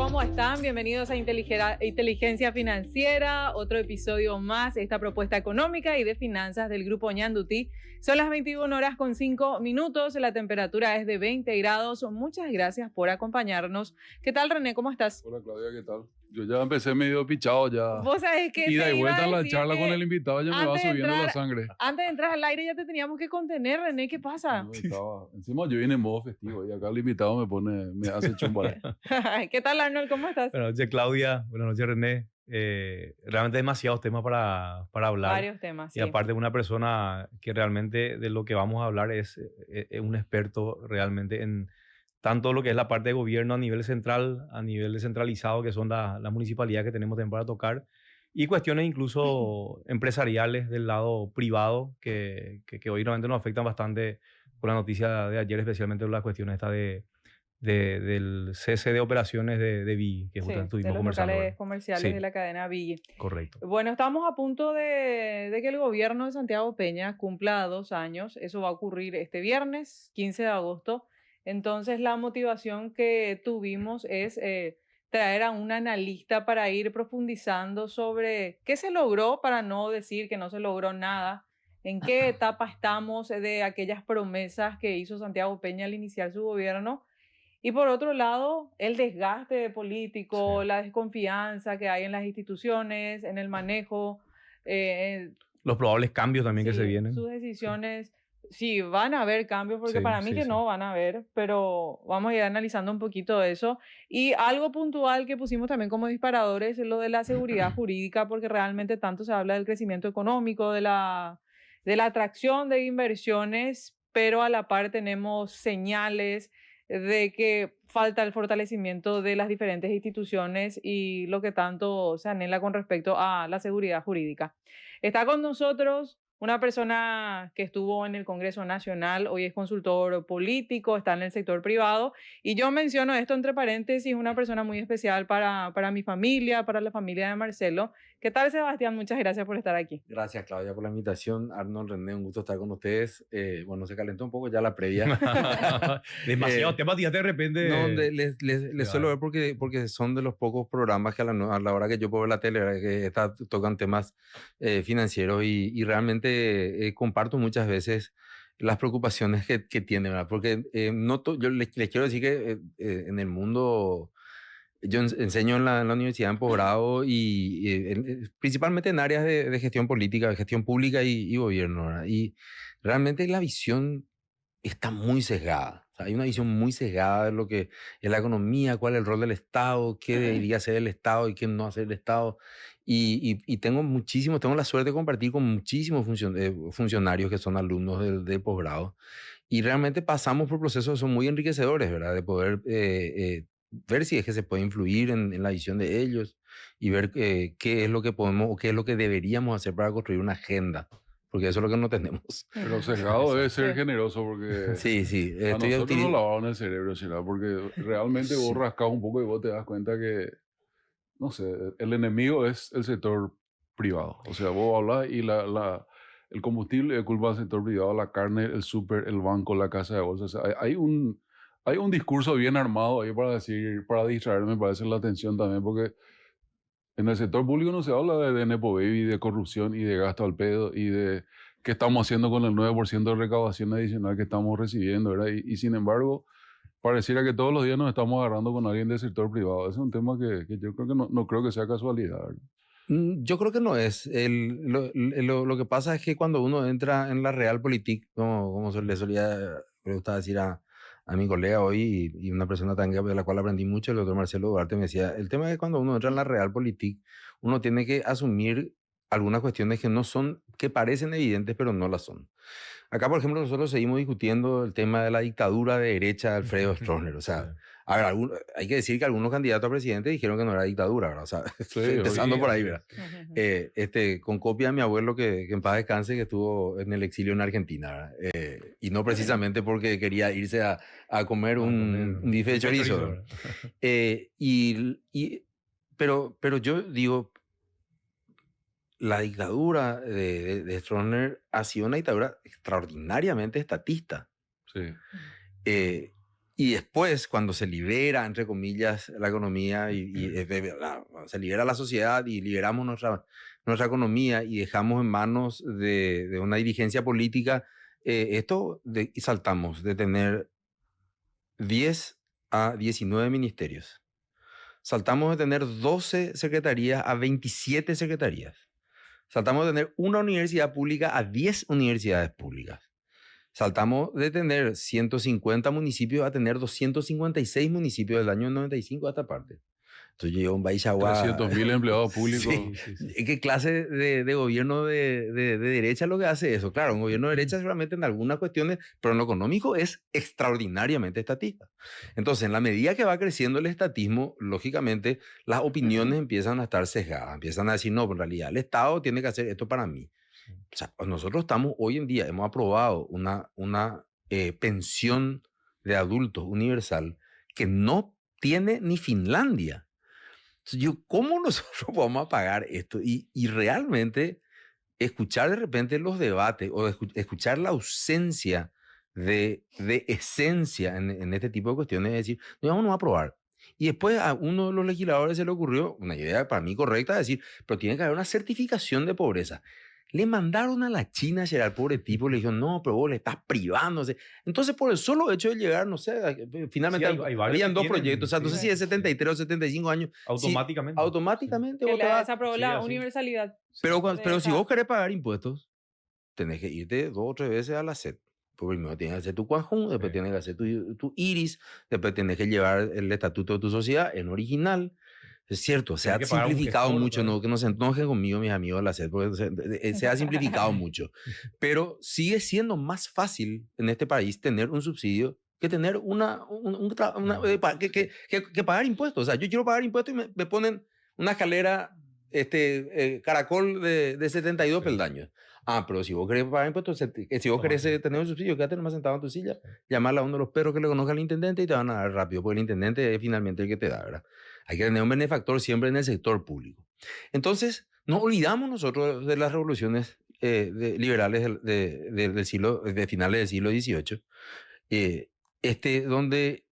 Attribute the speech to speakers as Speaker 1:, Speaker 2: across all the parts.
Speaker 1: ¿cómo están? Bienvenidos a Inteligencia Financiera, otro episodio más de esta propuesta económica y de finanzas del Grupo Ñandutí. Son las 21:05, la temperatura es de 20 grados. Muchas gracias por acompañarnos. ¿Qué tal, René? ¿Cómo estás?
Speaker 2: Hola, Claudia, ¿qué tal? Yo ya empecé medio pichado ya.
Speaker 1: Vos sabés que
Speaker 2: Ida
Speaker 1: te
Speaker 2: y
Speaker 1: iba
Speaker 2: vuelta
Speaker 1: a
Speaker 2: a la
Speaker 1: decir
Speaker 2: charla
Speaker 1: que
Speaker 2: con el invitado ya me va subiendo la sangre.
Speaker 1: Antes de entrar al aire ya te teníamos que contener, René. ¿Qué pasa?
Speaker 2: No, encima yo vine en modo festivo y acá el invitado me hace chumbar.
Speaker 1: ¿Qué tal, Arnold? ¿Cómo estás?
Speaker 3: Buenas noches, Claudia. Buenas noches, René. Realmente demasiados temas para hablar.
Speaker 1: Varios temas, sí.
Speaker 3: Y aparte una persona que realmente de lo que vamos a hablar es un experto realmente en tanto lo que es la parte de gobierno a nivel central, a nivel descentralizado, que son las municipalidades que tenemos también para tocar, y cuestiones incluso empresariales del lado privado que hoy realmente nos afectan bastante con la noticia de ayer, especialmente las cuestiones esta del cese de operaciones de Vigui, que justamente
Speaker 1: de
Speaker 3: estuvimos
Speaker 1: los
Speaker 3: conversando.
Speaker 1: locales comerciales
Speaker 3: Sí.
Speaker 1: de la cadena Vigui.
Speaker 3: Correcto.
Speaker 1: Bueno, estamos a punto de que el gobierno de Santiago Peña cumpla 2 años. Eso va a ocurrir este viernes, 15 de agosto. Entonces, la motivación que tuvimos es traer a un analista para ir profundizando sobre qué se logró, para no decir que no se logró nada, en qué etapa estamos de aquellas promesas que hizo Santiago Peña al iniciar su gobierno. Y por otro lado, el desgaste político,
Speaker 3: Sí.
Speaker 1: la desconfianza que hay en las instituciones, en el manejo,
Speaker 3: Los probables cambios también que se vienen.
Speaker 1: sus decisiones. Sí, van a haber cambios, porque
Speaker 3: Sí,
Speaker 1: para mí
Speaker 3: sí,
Speaker 1: que
Speaker 3: sí.
Speaker 1: no van a haber, pero vamos a ir analizando un poquito eso. Y algo puntual que pusimos también como disparadores es lo de la seguridad jurídica, porque realmente tanto se habla del crecimiento económico, de la atracción de inversiones, pero a la par tenemos señales de que falta el fortalecimiento de las diferentes instituciones y lo que tanto se anhela con respecto a la seguridad jurídica. Está con nosotros una persona que estuvo en el Congreso Nacional, hoy es consultor político, está en el sector privado, y yo menciono esto entre paréntesis, una persona muy especial para mi familia, para la familia de Marcelo. ¿Qué tal, Sebastián? Muchas gracias por estar aquí.
Speaker 4: Gracias, Claudia, por la invitación. Arnold, René, un gusto estar con ustedes. Bueno, se calentó un poco ya la previa.
Speaker 3: Demasiados temas, ya de repente.
Speaker 4: No, les suelo ver porque son de los pocos programas que a la hora que yo puedo ver la tele, ¿verdad? Que tocan temas financieros y realmente comparto muchas veces las preocupaciones que tienen, ¿verdad? Porque yo les quiero decir que en el mundo... Yo enseño en la universidad en posgrado principalmente en áreas de gestión política, de gestión pública y gobierno, ¿verdad? Y realmente la visión está muy sesgada. O sea, hay una visión muy sesgada de lo que es la economía, cuál es el rol del Estado, qué debería hacer el Estado y qué no hacer el Estado. Y tengo la suerte de compartir con muchísimos funcionarios que son alumnos de posgrado. Y realmente pasamos por procesos que son muy enriquecedores, ¿verdad? De poder ver si es que se puede influir en la visión de ellos y ver qué es lo que podemos o qué es lo que deberíamos hacer para construir una agenda, porque eso es lo que no tenemos.
Speaker 2: Pero sesgado debe ser
Speaker 1: Sí.
Speaker 2: generoso porque
Speaker 4: Sí, sí.
Speaker 2: a nosotros nos lavaron el cerebro, ¿será? Porque realmente vos
Speaker 4: Sí.
Speaker 2: rascas un poco y vos te das cuenta que, no sé, el enemigo es el sector privado. O sea, vos hablas y el combustible es culpa del sector privado, la carne, el súper, el banco, la casa de bolsa. O sea, hay un discurso bien armado ahí para distraer, me parece, la atención también, porque en el sector público no se habla de Nepo Baby, de corrupción y de gasto al pedo y de qué estamos haciendo con el 9% de recaudación adicional que estamos recibiendo, ¿verdad? Y sin embargo, pareciera que todos los días nos estamos agarrando con alguien del sector privado. Ese es un tema que yo creo que no creo que sea casualidad, ¿verdad?
Speaker 4: Yo creo que no es. Lo que pasa es que cuando uno entra en la realpolitik, como le me gustaba decir a mi colega hoy y una persona también de la cual aprendí mucho, el doctor Marcelo Duarte, me decía, el tema es que cuando uno entra en la realpolitik, uno tiene que asumir algunas cuestiones que parecen evidentes, pero no las son. Acá, por ejemplo, nosotros seguimos discutiendo el tema de la dictadura de derecha de Alfredo Stroessner. O sea, a ver, hay que decir que algunos candidatos a presidente dijeron que no era dictadura, ¿verdad? O sea,
Speaker 2: Sí,
Speaker 4: empezando
Speaker 2: oye,
Speaker 4: por ahí, ¿verdad? Con copia de mi abuelo que en paz descanse, que estuvo en el exilio en Argentina, ¿verdad? Y no precisamente porque quería irse a comer un bife de chorizo, ¿verdad? Pero yo digo, la dictadura de Stroessner ha sido una dictadura extraordinariamente estatista.
Speaker 2: sí.
Speaker 4: Y después, cuando se libera, entre comillas, la economía se libera la sociedad y liberamos nuestra economía y dejamos en manos de una dirigencia política, y saltamos de tener 10 a 19 ministerios. Saltamos de tener 12 secretarías a 27 secretarías. Saltamos de tener una universidad pública a 10 universidades públicas. Saltamos de tener 150 municipios a tener 256 municipios del año 95 a esta parte. Entonces yo llevo un país agua...
Speaker 2: 300.000 empleados públicos.
Speaker 4: Sí. ¿Qué clase de gobierno de derecha es lo que hace eso? Claro, un gobierno de derecha seguramente en algunas cuestiones, pero en lo económico es extraordinariamente estatista. Entonces, en la medida que va creciendo el estatismo, lógicamente las opiniones empiezan a estar sesgadas, empiezan a decir, no, en realidad el Estado tiene que hacer esto para mí. O sea, nosotros estamos hoy en día, hemos aprobado una pensión de adultos universal que no tiene ni Finlandia. Entonces, ¿cómo nosotros vamos a pagar esto? Y realmente escuchar de repente los debates o escuchar la ausencia de esencia en este tipo de cuestiones, es decir, no vamos a aprobar. Y después a uno de los legisladores se le ocurrió una idea para mí correcta, decir, pero tiene que haber una certificación de pobreza. Le mandaron a la China ayer al pobre tipo, le dijeron, no, pero vos le estás privando. Entonces, por el solo hecho de llegar, no sé, finalmente habían dos proyectos, o sea, no sé si de 73 o 75 años.
Speaker 3: Automáticamente.
Speaker 4: Sí, automáticamente.
Speaker 1: Que se aprobó la universalidad.
Speaker 4: Pero si vos querés pagar impuestos, tenés que irte 2 o 3 veces a la SED. Pues primero tienes que hacer tu Cuajún, después tienes que hacer tu IRIS, después tienes que llevar el estatuto de tu sociedad en original. Es cierto, se ha simplificado mucho, no, que no se enojen conmigo mis amigos de la SED, porque se ha simplificado mucho. Pero sigue siendo más fácil en este país tener un subsidio que tener que pagar impuestos. O sea, yo quiero pagar impuestos y me ponen una escalera caracol de 72 peldaños. Ah, pero si vos querés pagar impuestos, si vos querés tener un subsidio, quédate nomás sentado en tu silla, llamarle a uno de los perros que le conozca al intendente y te van a dar rápido, porque el intendente es finalmente el que te da, ¿verdad? Hay que tener un benefactor siempre en el sector público. Entonces, no olvidamos nosotros de las revoluciones liberales de finales del siglo XVIII, donde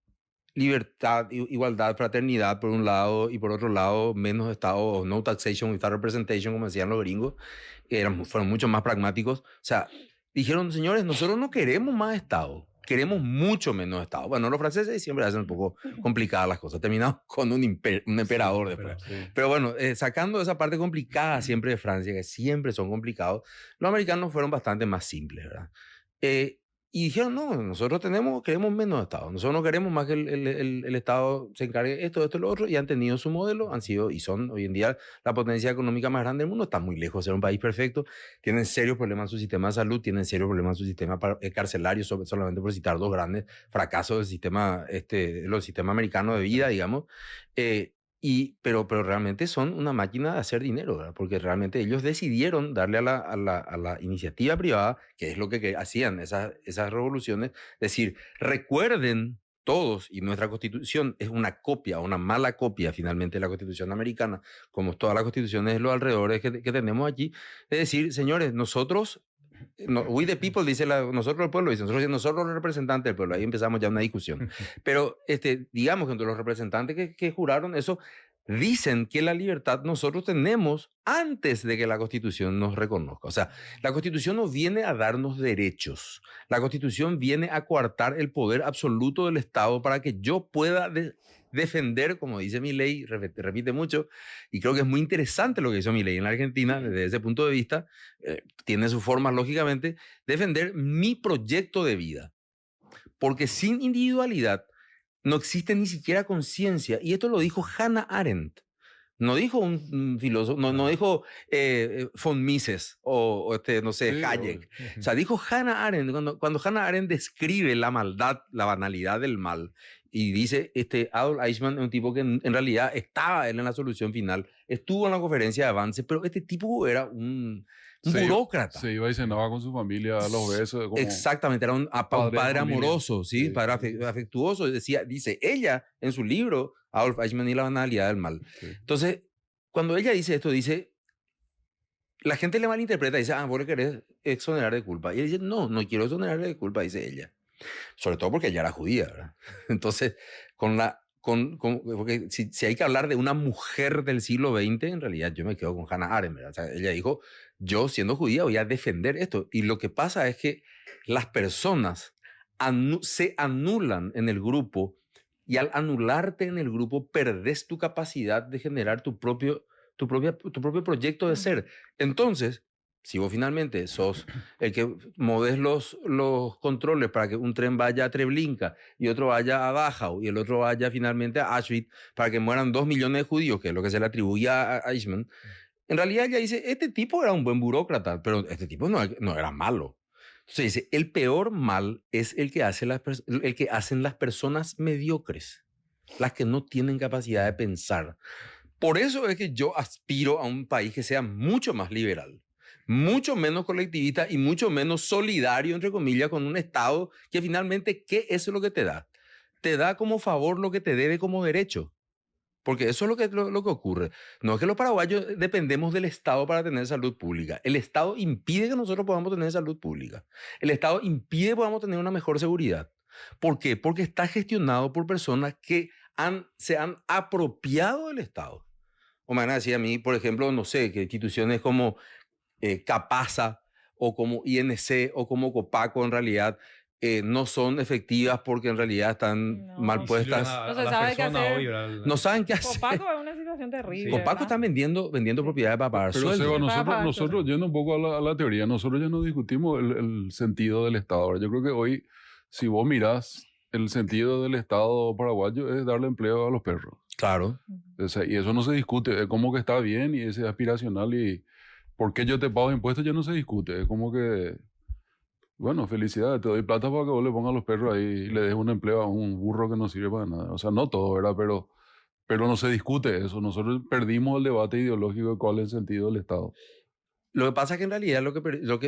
Speaker 4: libertad, igualdad, fraternidad por un lado y por otro lado menos Estado, no taxation without representation, como decían los gringos, fueron mucho más pragmáticos. O sea, dijeron, señores, nosotros no queremos más Estado, queremos mucho menos Estado. Bueno, los franceses siempre hacen un poco complicadas las cosas, terminamos con un emperador después. Pero bueno, sacando esa parte complicada siempre de Francia, que siempre son complicados, los americanos fueron bastante más simples, ¿verdad? Y dijeron, no, nosotros queremos menos Estado. Nosotros no queremos más que el Estado se encargue esto y lo otro. Y han tenido su modelo, han sido y son hoy en día la potencia económica más grande del mundo. Están muy lejos de ser un país perfecto. Tienen serios problemas en su sistema de salud, tienen serios problemas en su sistema carcelario, solamente por citar 2 grandes fracasos del sistema, los sistemas americanos de vida, digamos. Pero realmente son una máquina de hacer dinero, ¿verdad? Porque realmente ellos decidieron darle a la iniciativa privada, que es lo que hacían esas revoluciones, decir, recuerden todos, y nuestra constitución es una copia, una mala copia finalmente de la constitución americana, como todas las constituciones de los alrededores que tenemos aquí, es decir, señores, nosotros... No, we the people, nosotros el pueblo, dice nosotros los representantes del pueblo. Ahí empezamos ya una discusión. Pero digamos que entre los representantes que juraron eso, dicen que la libertad nosotros tenemos antes de que la Constitución nos reconozca. O sea, la Constitución no viene a darnos derechos. La Constitución viene a coartar el poder absoluto del Estado para que yo pueda defender, como dice Milei, repite mucho, y creo que es muy interesante lo que hizo Milei en la Argentina, desde ese punto de vista, tiene sus formas, lógicamente, defender mi proyecto de vida. Porque sin individualidad no existe ni siquiera conciencia, y esto lo dijo Hannah Arendt. No dijo un filósofo, no dijo von Mises o no sé, sí, Hayek. O sea, dijo Hannah Arendt, cuando Hannah Arendt describe la maldad, la banalidad del mal, y dice, Adolf Eichmann es un tipo que en realidad estaba él en la solución final, estuvo en la conferencia de avance, pero este tipo era un burócrata.
Speaker 2: Se iba y cenaba con su familia a los besos. Como
Speaker 4: exactamente, era un padre amoroso, ¿sí? Padre afectuoso. Dice ella en su libro, Adolf Eichmann y la banalidad del mal. Sí. Entonces, cuando ella dice esto, dice, la gente le malinterpreta, dice, vos le querés exonerar de culpa. Y él dice, no quiero exonerarle de culpa, dice ella. Sobre todo porque ella era judía, ¿verdad? Entonces, porque si hay que hablar de una mujer del siglo XX, en realidad yo me quedo con Hannah Arendt, ¿verdad? O sea, ella dijo, yo siendo judía voy a defender esto. Y lo que pasa es que las personas se anulan en el grupo, y al anularte en el grupo perdés tu capacidad de generar tu propio proyecto de ser. Entonces, si vos finalmente sos el que moves los controles para que un tren vaya a Treblinka y otro vaya a Dachau y el otro vaya finalmente a Auschwitz para que mueran 2 millones de judíos, que es lo que se le atribuye a Eichmann, en realidad ella dice, este tipo era un buen burócrata, pero este tipo no era malo. Entonces dice, el peor mal es el que hacen las personas mediocres, las que no tienen capacidad de pensar. Por eso es que yo aspiro a un país que sea mucho más liberal, mucho menos colectivista y mucho menos solidario, entre comillas, con un Estado que finalmente, ¿qué es lo que te da? Te da como favor lo que te debe como derecho. Porque eso es lo que ocurre. No es que los paraguayos dependemos del Estado para tener salud pública. El Estado impide que nosotros podamos tener salud pública. El Estado impide que podamos tener una mejor seguridad. ¿Por qué? Porque está gestionado por personas que se han apropiado del Estado. O me van a decir a mí, por ejemplo, no sé, que instituciones como Capasa o como INC o como Copaco en realidad no son efectivas porque en realidad están mal puestas.
Speaker 1: No se sabe qué hacer.
Speaker 4: No saben qué hacer.
Speaker 1: Copaco es una situación terrible.
Speaker 4: Copaco están vendiendo propiedades para pagar
Speaker 2: Pero
Speaker 4: sueldos.
Speaker 2: Seba, nosotros yendo un poco a la teoría, nosotros ya no discutimos el sentido del Estado. Ahora, yo creo que hoy, si vos mirás, el sentido del Estado paraguayo es darle empleo a los perros.
Speaker 4: Claro.
Speaker 2: O sea, y eso no se discute, es como que está bien y es aspiracional y por qué yo te pago impuestos ya no se discute, es como que, bueno, felicidades, te doy plata para que vos le pongas a los perros ahí y le des un empleo a un burro que no sirve para nada. O sea, no todo, ¿verdad? Pero no se discute eso, nosotros perdimos el debate ideológico de cuál es el sentido del Estado.
Speaker 4: Lo que pasa es que en realidad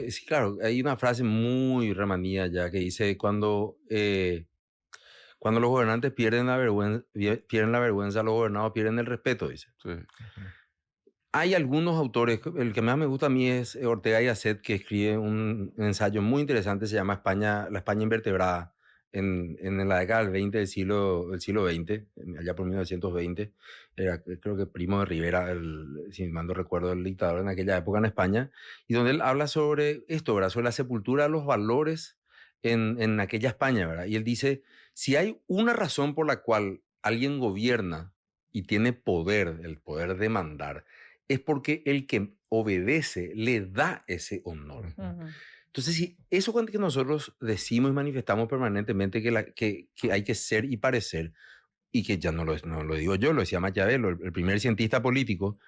Speaker 4: sí, claro, hay una frase muy remanida ya que dice cuando los gobernantes pierden la vergüenza, los gobernados pierden el respeto, dice.
Speaker 2: Sí.
Speaker 4: Hay algunos autores, el que más me gusta a mí es Ortega y Gasset, que escribe un ensayo muy interesante, se llama La España invertebrada, en la década del 20 del siglo XX, allá por 1920. Era, creo que primo de Rivera, si mal no recuerdo, el dictador en aquella época en España, y donde él habla sobre esto, ¿verdad? Sobre la sepultura de los valores en aquella España, ¿verdad? Y él dice, si hay una razón por la cual alguien gobierna y tiene poder, el poder de mandar, es porque el que obedece le da ese honor. Entonces, si eso que nosotros decimos y manifestamos permanentemente que hay que ser y parecer, y que ya no lo digo yo, lo decía Maquiavelo, el primer cientista político,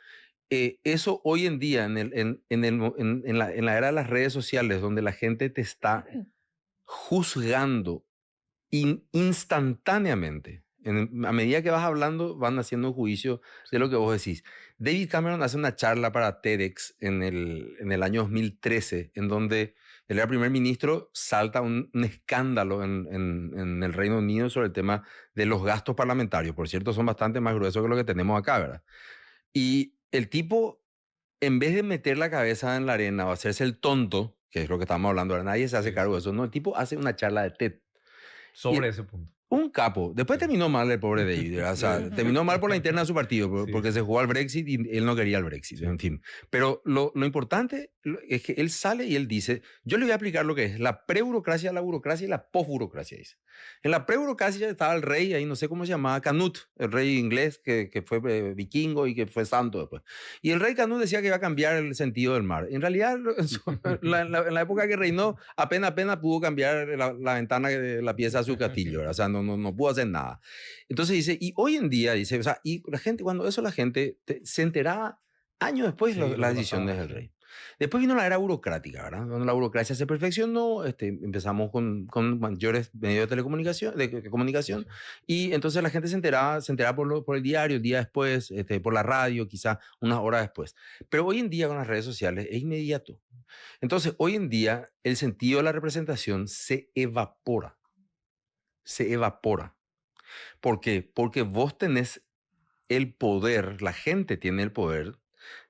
Speaker 4: eso hoy en día, en la era de las redes sociales, donde la gente te está juzgando instantáneamente, a medida que vas hablando, van haciendo un juicio de lo que vos decís. David Cameron hace una charla para TEDx en el año 2013, en donde él era primer ministro, salta un escándalo en el Reino Unido sobre el tema de los gastos parlamentarios. Por cierto, son bastante más gruesos que lo que tenemos acá, ¿verdad? Y el tipo, en vez de meter la cabeza en la arena o hacerse el tonto, que es lo que estamos hablando ahora, nadie se hace cargo de eso, no, el tipo hace una charla de TED.
Speaker 3: Sobre ese punto.
Speaker 4: Un capo. Después terminó mal el pobre David. O sea, terminó mal por la interna de su partido, porque se jugó al Brexit y él no quería el Brexit, en fin. Pero lo importante es que él sale y él dice, yo le voy a explicar lo que es la pre-burocracia, la burocracia y la post-burocracia. Dice. En la pre-burocracia estaba el rey, ahí no sé cómo se llamaba, Canut, el rey inglés que fue vikingo y que fue santo después. Y el rey Canut decía que iba a cambiar el sentido del mar. En realidad, en la época que reinó, apenas pudo cambiar la ventana de la pieza de su castillo, ¿verdad? O sea, no pudo hacer nada. Entonces dice, y hoy en día, dice, o sea, y la gente, cuando eso la gente se enteraba años después de las decisiones del rey. Después vino la era burocrática, ¿verdad? Cuando la burocracia se perfeccionó, empezamos con mayores medios de comunicación, y entonces la gente se enteraba por el diario, el día después, por la radio, quizá unas horas después. Pero hoy en día con las redes sociales es inmediato. Entonces, hoy en día el sentido de la representación se evapora. Se evapora. ¿Por qué? Porque vos tenés el poder, la gente tiene el poder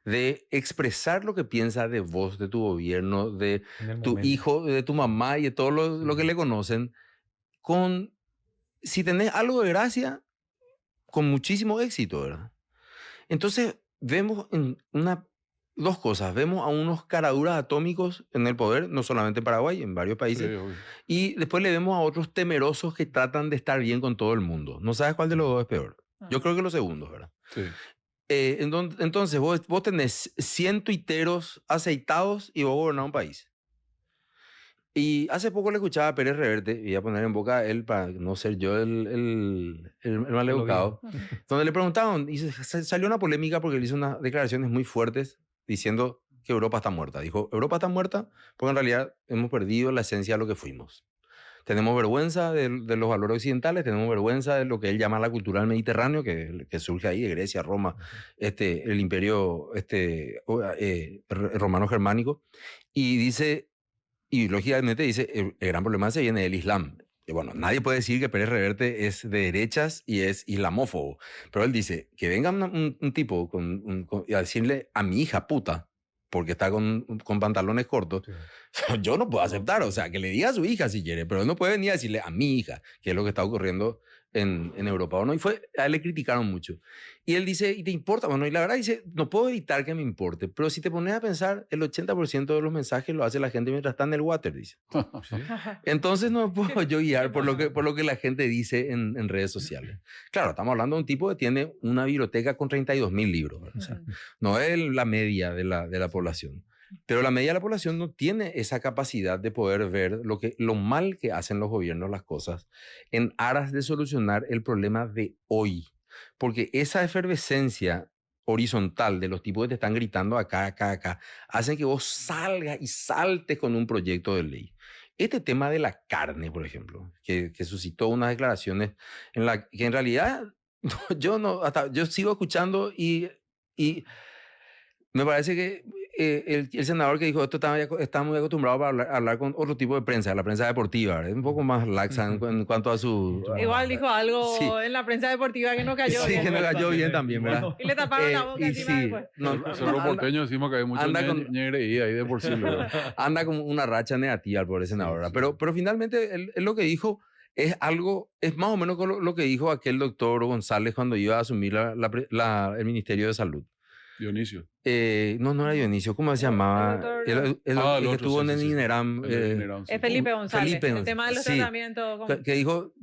Speaker 4: de expresar lo que piensa de vos, de tu gobierno, de tu hijo, de tu mamá y de todo lo que le conocen si tenés algo de gracia, con muchísimo éxito, ¿verdad? Entonces, vemos dos cosas. Vemos a unos caraduras atómicos en el poder, no solamente en Paraguay, en varios países.
Speaker 2: Sí, obvio.
Speaker 4: Y después le vemos a otros temerosos que tratan de estar bien con todo el mundo. No sabes cuál de los dos es peor. Yo creo que los segundos, ¿verdad?
Speaker 2: Sí.
Speaker 4: Entonces, vos tenés 100 tuiteros aceitados y vos gobernás un país. Y hace poco le escuchaba a Pérez Reverte, y voy a poner en boca a él para no ser yo el mal educado, donde le preguntaban, y salió una polémica porque él hizo unas declaraciones muy fuertes diciendo que Europa está muerta. Dijo, Europa está muerta porque en realidad hemos perdido la esencia de lo que fuimos. Tenemos vergüenza de los valores occidentales, tenemos vergüenza de lo que él llama la cultura del Mediterráneo, que surge ahí de Grecia, Roma, el imperio romano-germánico, y dice... Y lógicamente dice, el gran problema se viene del Islam. Y bueno, nadie puede decir que Pérez Reverte es de derechas y es islamófobo. Pero él dice, que venga un tipo a decirle a mi hija puta, porque está con pantalones cortos, sí. Yo no puedo aceptar. O sea, que le diga a su hija si quiere, pero él no puede venir a decirle a mi hija, que es lo que está ocurriendo en Europa, ¿o no? Y a él le criticaron mucho. Y él dice, ¿y te importa? Bueno, y la verdad dice, no puedo evitar que me importe, pero si te pones a pensar, el 80% de los mensajes lo hace la gente mientras está en el water, dice.
Speaker 2: ¿Sí?
Speaker 4: Entonces no me puedo yo guiar por lo que la gente dice en redes sociales. Claro, estamos hablando de un tipo que tiene una biblioteca con 32.000 libros, ¿verdad? O sea, no es la media de la población. Pero la media de la población no tiene esa capacidad de poder ver lo mal que hacen los gobiernos las cosas en aras de solucionar el problema de hoy. Porque esa efervescencia horizontal de los tipos que te están gritando acá, hacen que vos salgas y saltes con un proyecto de ley. Este tema de la carne, por ejemplo, que suscitó unas declaraciones que en realidad yo sigo escuchando y me parece que el senador que dijo esto está muy acostumbrado a hablar con otro tipo de prensa, la prensa deportiva, ¿verdad? Es un poco más laxa en cuanto a su...
Speaker 1: Igual dijo algo
Speaker 4: sí.
Speaker 1: en la prensa deportiva que no cayó bien.
Speaker 4: Sí, que no cayó bien también, ¿verdad?
Speaker 1: Y le taparon la boca encima después.
Speaker 2: Nosotros porteños decimos que hay mucho ñereía ahí de por sí.
Speaker 4: Anda como una racha negativa al pobre senador, ¿verdad? Sí. Pero finalmente él lo que dijo es más o menos lo que dijo aquel doctor González cuando iba a asumir el Ministerio de Salud.
Speaker 2: Dionisio.
Speaker 4: No era Dionisio, ¿cómo se llamaba? El que estuvo en el INERAM.
Speaker 1: Es Felipe González. El tema de los tratamientos.
Speaker 4: Que dijo,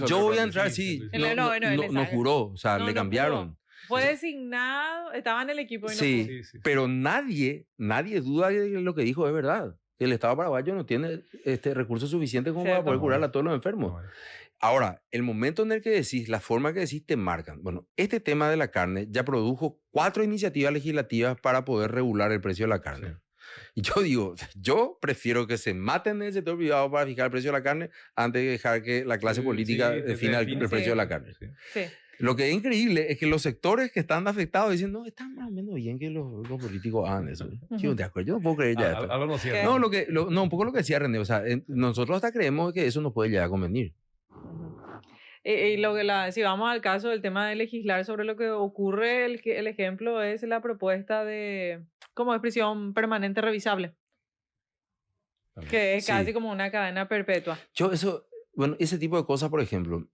Speaker 4: yo voy a entrar, sí. No juró, o sea, le cambiaron.
Speaker 1: Fue designado, estaba en el equipo. Y
Speaker 4: sí, pero nadie duda de que lo que dijo es verdad. El Estado paraguayo no tiene recursos suficientes como para poder curar a todos los enfermos. Ahora, el momento en el que decís, la forma que decís te marcan. Bueno, este tema de la carne ya produjo 4 iniciativas legislativas para poder regular el precio de la carne. Sí. Y yo digo, yo prefiero que se maten en el sector privado para fijar el precio de la carne antes de dejar que la clase política defina el precio de la carne.
Speaker 1: Sí.
Speaker 4: Lo que es increíble es que los sectores que están afectados dicen, no, está más o menos bien que los políticos hagan eso. Yo no puedo creer ya esto.
Speaker 3: Algo no es cierto.
Speaker 4: No, un poco lo que decía René. O sea, nosotros hasta creemos que eso nos puede llegar a convenir.
Speaker 1: Y si vamos al caso del tema de legislar sobre lo que ocurre, el ejemplo es la propuesta de como de prisión permanente revisable, que es casi como una cadena perpetua.
Speaker 4: Ese tipo de cosas, por ejemplo,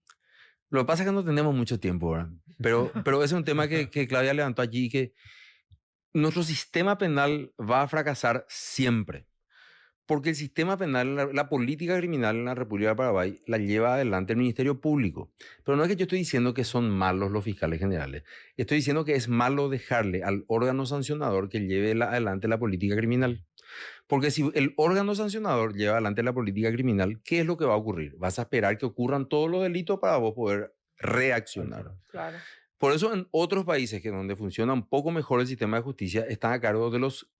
Speaker 4: lo que pasa es que no tenemos mucho tiempo, ¿verdad? Pero ese es un tema que Claudia levantó allí, que nuestro sistema penal va a fracasar siempre. Porque el sistema penal, la política criminal en la República de Paraguay la lleva adelante el Ministerio Público. Pero no es que yo estoy diciendo que son malos los fiscales generales. Estoy diciendo que es malo dejarle al órgano sancionador que lleve adelante la política criminal. Porque si el órgano sancionador lleva adelante la política criminal, ¿qué es lo que va a ocurrir? Vas a esperar que ocurran todos los delitos para vos poder reaccionar.
Speaker 1: Claro.
Speaker 4: Por eso en otros países donde funciona un poco mejor el sistema de justicia están a cargo de los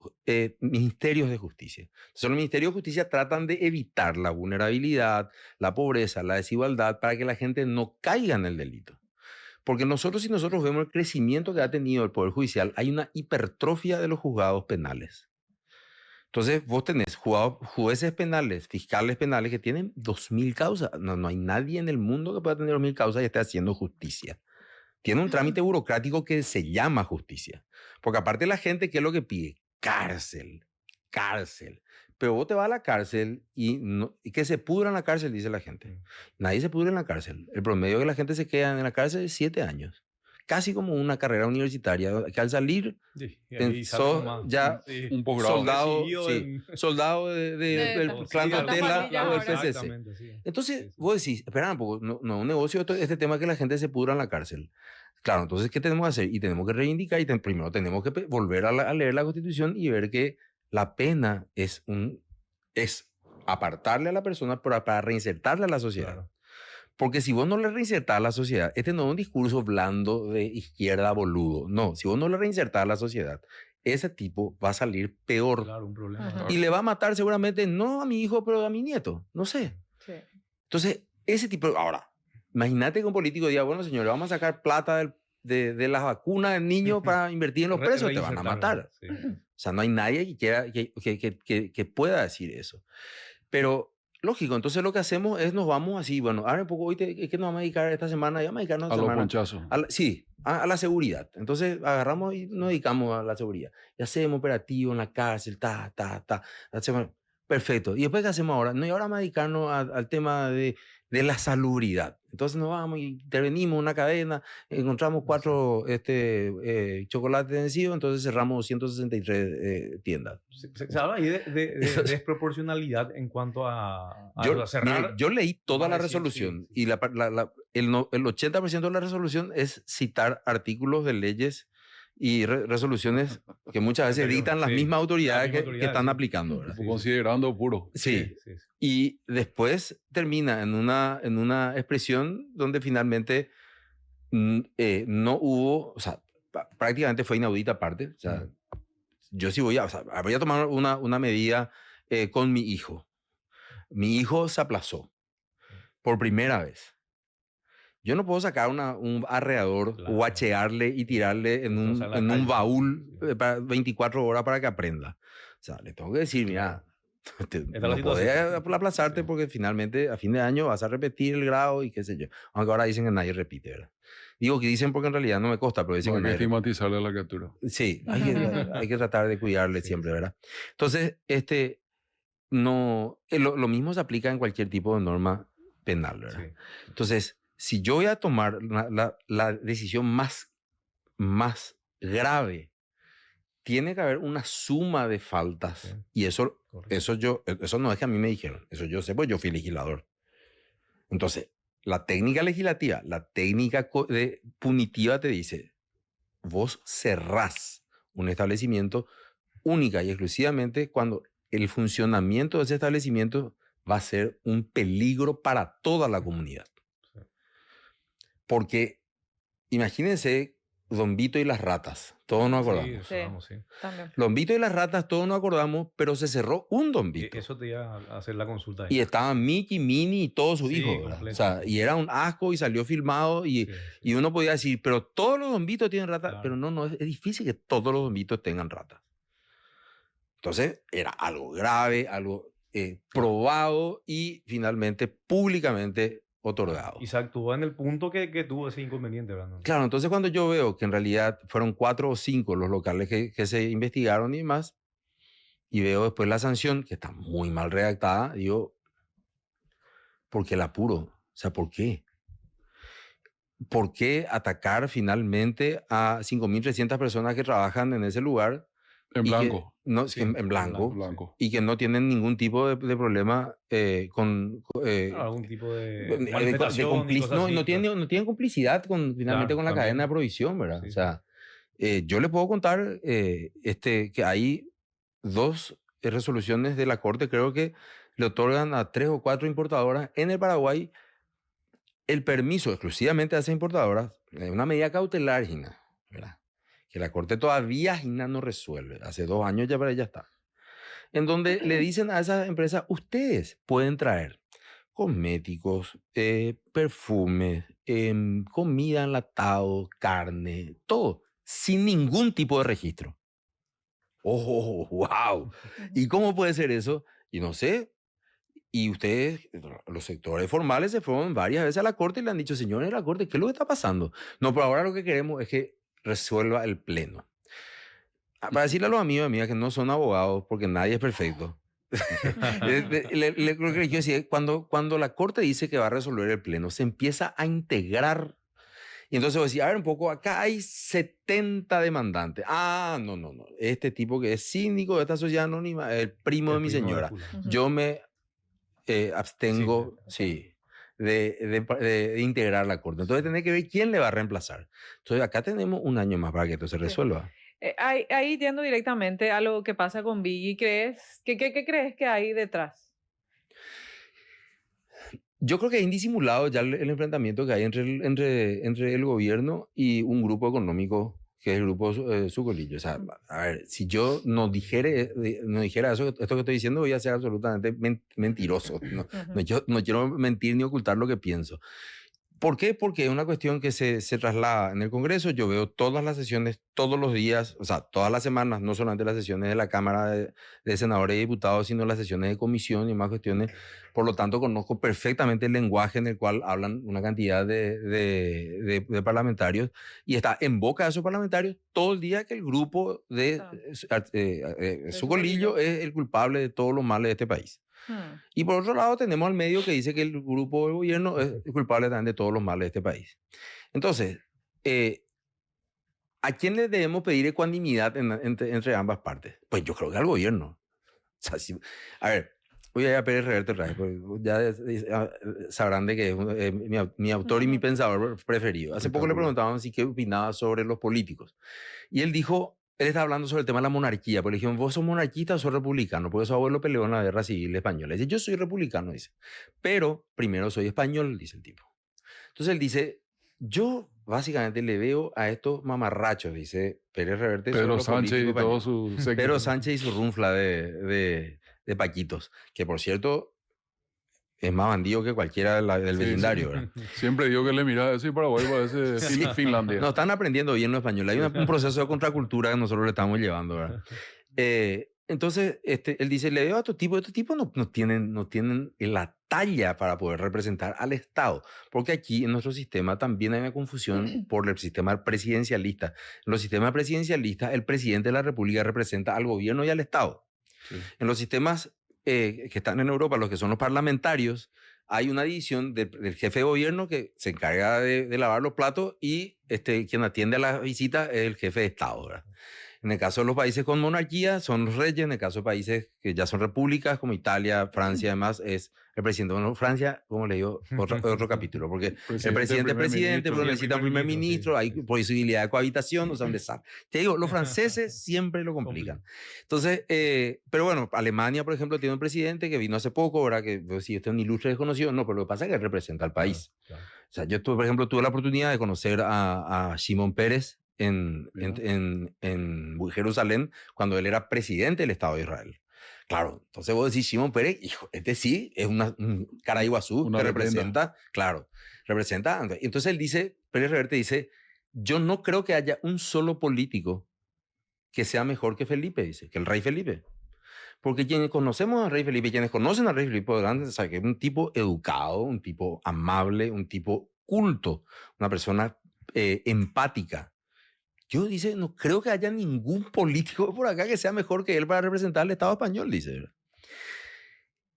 Speaker 4: ministerios de justicia. Entonces los ministerios de justicia tratan de evitar la vulnerabilidad, la pobreza, la desigualdad para que la gente no caiga en el delito. Porque si nosotros vemos el crecimiento que ha tenido el Poder Judicial, hay una hipertrofia de los juzgados penales. Entonces vos tenés jueces penales, fiscales penales que tienen 2.000 causas. No hay nadie en el mundo que pueda tener 2.000 causas y esté haciendo justicia. Tiene un trámite burocrático que se llama justicia. Porque aparte la gente, ¿qué es lo que pide? Cárcel. Pero vos te vas a la cárcel y que se pudra en la cárcel, dice la gente. Nadie se pudre en la cárcel. El promedio que la gente se queda en la cárcel es 7 años. Casi como una carrera universitaria, que al salir sos ya
Speaker 2: un posgrado.
Speaker 4: soldado del clan
Speaker 1: la
Speaker 4: Tela
Speaker 1: pandilla
Speaker 4: o del
Speaker 1: ahora.
Speaker 4: PCC. Entonces, vos decís, espera un poco, no es un negocio este tema que la gente se pudra en la cárcel. Claro, entonces, ¿qué tenemos que hacer? Y tenemos que reivindicar y primero tenemos que volver a leer la Constitución y ver que la pena es apartarle a la persona para reinsertarle a la sociedad.
Speaker 3: Claro.
Speaker 4: Porque si vos no le reinsertás a la sociedad, este no es un discurso blando de izquierda boludo. No, si vos no le reinsertás a la sociedad, ese tipo va a salir peor.
Speaker 3: Claro, un problema.
Speaker 1: Ajá.
Speaker 4: Y le va a matar seguramente no a mi hijo, pero a mi nieto. No sé.
Speaker 1: Sí.
Speaker 4: Entonces, ese tipo... Ahora, imagínate que un político diga, bueno, señores, vamos a sacar plata de las vacunas del niño para invertir en los presos. Te van a matar.
Speaker 3: Sí.
Speaker 4: O sea, no hay nadie que quiera que pueda decir eso. Pero, lógico, entonces lo que hacemos es nos vamos así, bueno, ahora un poco, hoy ¿qué nos vamos a dedicar esta semana? Ya vamos a dedicarnos
Speaker 2: A los ponchazos.
Speaker 4: Sí, a la seguridad. Entonces agarramos y nos dedicamos a la seguridad. Y hacemos operativo en la cárcel, hacemos, perfecto. ¿Y después qué hacemos ahora? No, y ahora vamos a dedicarnos al tema de la salubridad. Entonces nos vamos y intervenimos en una cadena, encontramos 4 chocolates vencidos, entonces cerramos 163 tiendas.
Speaker 3: Se habla ahí de desproporcionalidad en cuanto a cerrar.
Speaker 4: Mire, yo leí toda la
Speaker 3: Más de 100,
Speaker 4: resolución
Speaker 3: sí.
Speaker 4: y el 80% de la resolución es citar artículos de leyes y resoluciones que muchas veces
Speaker 3: Anterior,
Speaker 4: dictan las
Speaker 3: sí.
Speaker 4: mismas autoridades
Speaker 3: Las mismas
Speaker 4: que
Speaker 3: autoridades,
Speaker 4: están
Speaker 3: sí.
Speaker 4: aplicando, ¿verdad?
Speaker 3: Sí.
Speaker 2: Considerando puro.
Speaker 4: Sí.
Speaker 3: Sí.
Speaker 4: Y después termina en una expresión donde finalmente no hubo, o sea, prácticamente fue inaudita aparte. O sea, yo sí voy a tomar una medida con mi hijo. Mi hijo se aplazó por primera vez. Yo no puedo sacar un arreador,
Speaker 3: Claro.
Speaker 4: guachearle y tirarle en
Speaker 3: O sea, la
Speaker 4: un
Speaker 3: calle.
Speaker 4: baúl
Speaker 3: Sí.
Speaker 4: para 24 horas para que aprenda. O sea, le tengo que decir, mira,
Speaker 3: la
Speaker 4: no
Speaker 3: situación.
Speaker 4: podés aplazarte
Speaker 3: Sí.
Speaker 4: porque finalmente a fin de año vas a repetir el grado y qué sé yo. Aunque ahora dicen que nadie repite, ¿verdad? Digo que dicen porque en realidad no me consta, pero dicen
Speaker 2: No
Speaker 4: que
Speaker 2: hay que
Speaker 4: nadie repite.
Speaker 2: estigmatizarle a la criatura.
Speaker 4: Sí, hay que tratar de cuidarle
Speaker 3: Sí,
Speaker 4: siempre,
Speaker 3: sí.
Speaker 4: ¿verdad? Entonces, no, lo mismo se aplica en cualquier tipo de norma penal, ¿verdad?
Speaker 3: Sí.
Speaker 4: Entonces, si yo voy a tomar la decisión más grave, tiene que haber una suma de faltas.
Speaker 3: Sí.
Speaker 4: Y eso
Speaker 3: Correcto.
Speaker 4: eso no es que a mí me dijeron, eso yo sé, pues yo fui legislador. Entonces, la técnica legislativa, la técnica punitiva te dice, vos cerrás un establecimiento única y exclusivamente cuando el funcionamiento de ese establecimiento va a ser un peligro para toda la comunidad.
Speaker 3: Sí.
Speaker 4: Porque imagínense Don Vito y las ratas, todos nos acordamos.
Speaker 3: Sí, eso
Speaker 1: Sí.
Speaker 3: vamos, sí.
Speaker 1: También.
Speaker 4: Don Vito y las ratas, todos nos acordamos, pero se cerró un Don Vito.
Speaker 3: Eso te iba a hacer la consulta ahí.
Speaker 4: Y estaban Mickey, Minnie y todos sus
Speaker 3: Sí,
Speaker 4: hijos, ¿verdad?
Speaker 3: completo.
Speaker 4: O sea, y era un asco y salió filmado y,
Speaker 3: Sí, sí.
Speaker 4: y uno podía decir, pero todos los Don Vitos tienen ratas.
Speaker 3: Claro.
Speaker 4: Pero no, es difícil que todos los Don Vitos tengan ratas. Entonces, era algo grave, algo probado y finalmente públicamente otorgado.
Speaker 3: Y se actuó en el punto que tuvo ese inconveniente, ¿verdad?
Speaker 4: Claro, entonces cuando yo veo que en realidad fueron 4 o 5 los locales que se investigaron y demás, y veo después la sanción, que está muy mal redactada, digo, ¿por qué el apuro? O sea, ¿por qué? ¿Por qué atacar finalmente a 5.300 personas que trabajan en ese lugar?
Speaker 2: En
Speaker 4: y
Speaker 2: blanco.
Speaker 4: que no,
Speaker 3: Sí,
Speaker 4: en blanco.
Speaker 2: En blanco.
Speaker 4: Y que no tienen ningún tipo de problema con...
Speaker 3: Algún tipo de
Speaker 4: de
Speaker 3: manifestación y cosas así,
Speaker 4: no tienen complicidad finalmente
Speaker 3: Claro,
Speaker 4: con la
Speaker 3: también.
Speaker 4: cadena de provisión, ¿verdad?
Speaker 3: Sí,
Speaker 4: O sea, yo le puedo contar que hay 2 resoluciones de la Corte, creo que le otorgan a 3 o 4 importadoras en el Paraguay el permiso exclusivamente a esas importadoras, una medida cautelar, Gina, ¿verdad? Que la Corte todavía, Gina, no resuelve. Hace 2 años ya para ella está. En donde le dicen a esas empresas, ustedes pueden traer cosméticos, perfumes, comida enlatado, carne, todo, sin ningún tipo de registro. ¡Oh, wow! ¿Y cómo puede ser eso? Y no sé. Y ustedes, los sectores formales, se fueron varias veces a la Corte y le han dicho, señores de la Corte, ¿qué es lo que está pasando? No, pero ahora lo que queremos es que resuelva el Pleno. Para decirle a los amigos y amigas que no son abogados, porque nadie es perfecto, Lo que quiero decir, cuando la Corte dice que va a resolver el Pleno, se empieza a integrar. Y entonces vos decís, a ver un poco, acá hay 70 demandantes. Ah, no. Este tipo que es síndico de esta sociedad anónima es el primo de mi señora. Yo me abstengo, sí, de integrar la Corte. Entonces tenés que ver quién le va a reemplazar. Entonces acá tenemos un año más para que esto se resuelva.
Speaker 1: Ahí yendo directamente a lo que pasa con Viggy, ¿qué crees que hay detrás?
Speaker 4: Yo creo que es indisimulado ya el enfrentamiento que hay entre el gobierno y un grupo económico que es el grupo Sucolillo. O sea, a ver, si yo no dijera eso, esto que estoy diciendo, voy a ser absolutamente mentiroso. Yo no quiero mentir ni ocultar lo que pienso. ¿Por qué? Porque es una cuestión que se traslada en el Congreso. Yo veo todas las sesiones, todos los días, o sea, todas las semanas, no solamente las sesiones de la Cámara de Senadores y Diputados, sino las sesiones de comisión y más cuestiones. Por lo tanto, conozco perfectamente el lenguaje en el cual hablan una cantidad de parlamentarios y está en boca de esos parlamentarios todo el día que el grupo de Sucolillo es el culpable de todos los males de este país. Y por otro lado tenemos al medio que dice que el grupo del gobierno es culpable también de todos los males de este país. Entonces, ¿a quién le debemos pedir ecuanimidad entre ambas partes? Pues yo creo que al gobierno. O sea, a ver, voy a ir a Pérez Reverte otra vez, porque ya sabrán de que es mi autor y mi pensador preferido. Hace poco le preguntaban si qué opinaba sobre los políticos. Y él dijo... Él está hablando sobre el tema de la monarquía, porque le dijeron, ¿vos sos monarquista o sos republicano? Porque su abuelo peleó en la guerra civil española. Dice, yo soy republicano, dice. Pero primero soy español, dice el tipo. Entonces él dice, yo básicamente le veo a estos mamarrachos, dice Pérez Reverte.
Speaker 2: Pedro Sánchez y todo su séquito.
Speaker 4: Pedro Sánchez y su runfla de paquitos, que por cierto... Es más bandido que cualquiera del vecindario, ¿verdad?
Speaker 2: Siempre digo que le mira eso y Paraguay parece Finlandia.
Speaker 4: No, están aprendiendo bien lo español. Hay un proceso de contracultura que nosotros le estamos llevando, ¿verdad? Entonces, él dice, le veo a estos tipos no tienen la talla para poder representar al Estado. Porque aquí en nuestro sistema también hay una confusión por el sistema presidencialista. En los sistemas presidencialistas, el presidente de la República representa al gobierno y al Estado. Sí. En los sistemas que están en Europa, los que son los parlamentarios, hay una división del jefe de gobierno que se encarga de lavar los platos y quien atiende a las visitas es el jefe de Estado, ¿verdad? En el caso de los países con monarquía son los reyes, en el caso de países que ya son repúblicas como Italia, Francia, además es el presidente. Bueno, Francia, como le digo, otro capítulo, porque el presidente es presidente, pero necesita un primer ministro, hay posibilidad de cohabitación, o sea, un desastre. Te digo, los franceses siempre lo complican. Entonces, pero bueno, Alemania, por ejemplo, tiene un presidente que vino hace poco, ¿verdad? Que si este es un ilustre desconocido, no, pero lo que pasa es que él representa al país. Claro. O sea, yo, por ejemplo, tuve la oportunidad de conocer a Shimon Peres en Jerusalén cuando él era presidente del Estado de Israel. Claro, entonces vos decís, Shimon Peres, hijo, sí es un Caraiguazú que representa, claro, representa. Entonces él dice, Pérez Reverte dice, yo no creo que haya un solo político que sea mejor que Felipe, dice, que el rey Felipe. Porque quienes conocemos al rey Felipe, quienes conocen al rey Felipe podrán saber que es un tipo educado, un tipo amable, un tipo culto, una persona empática. Yo, dice, no creo que haya ningún político por acá que sea mejor que él para representar al Estado español, dice.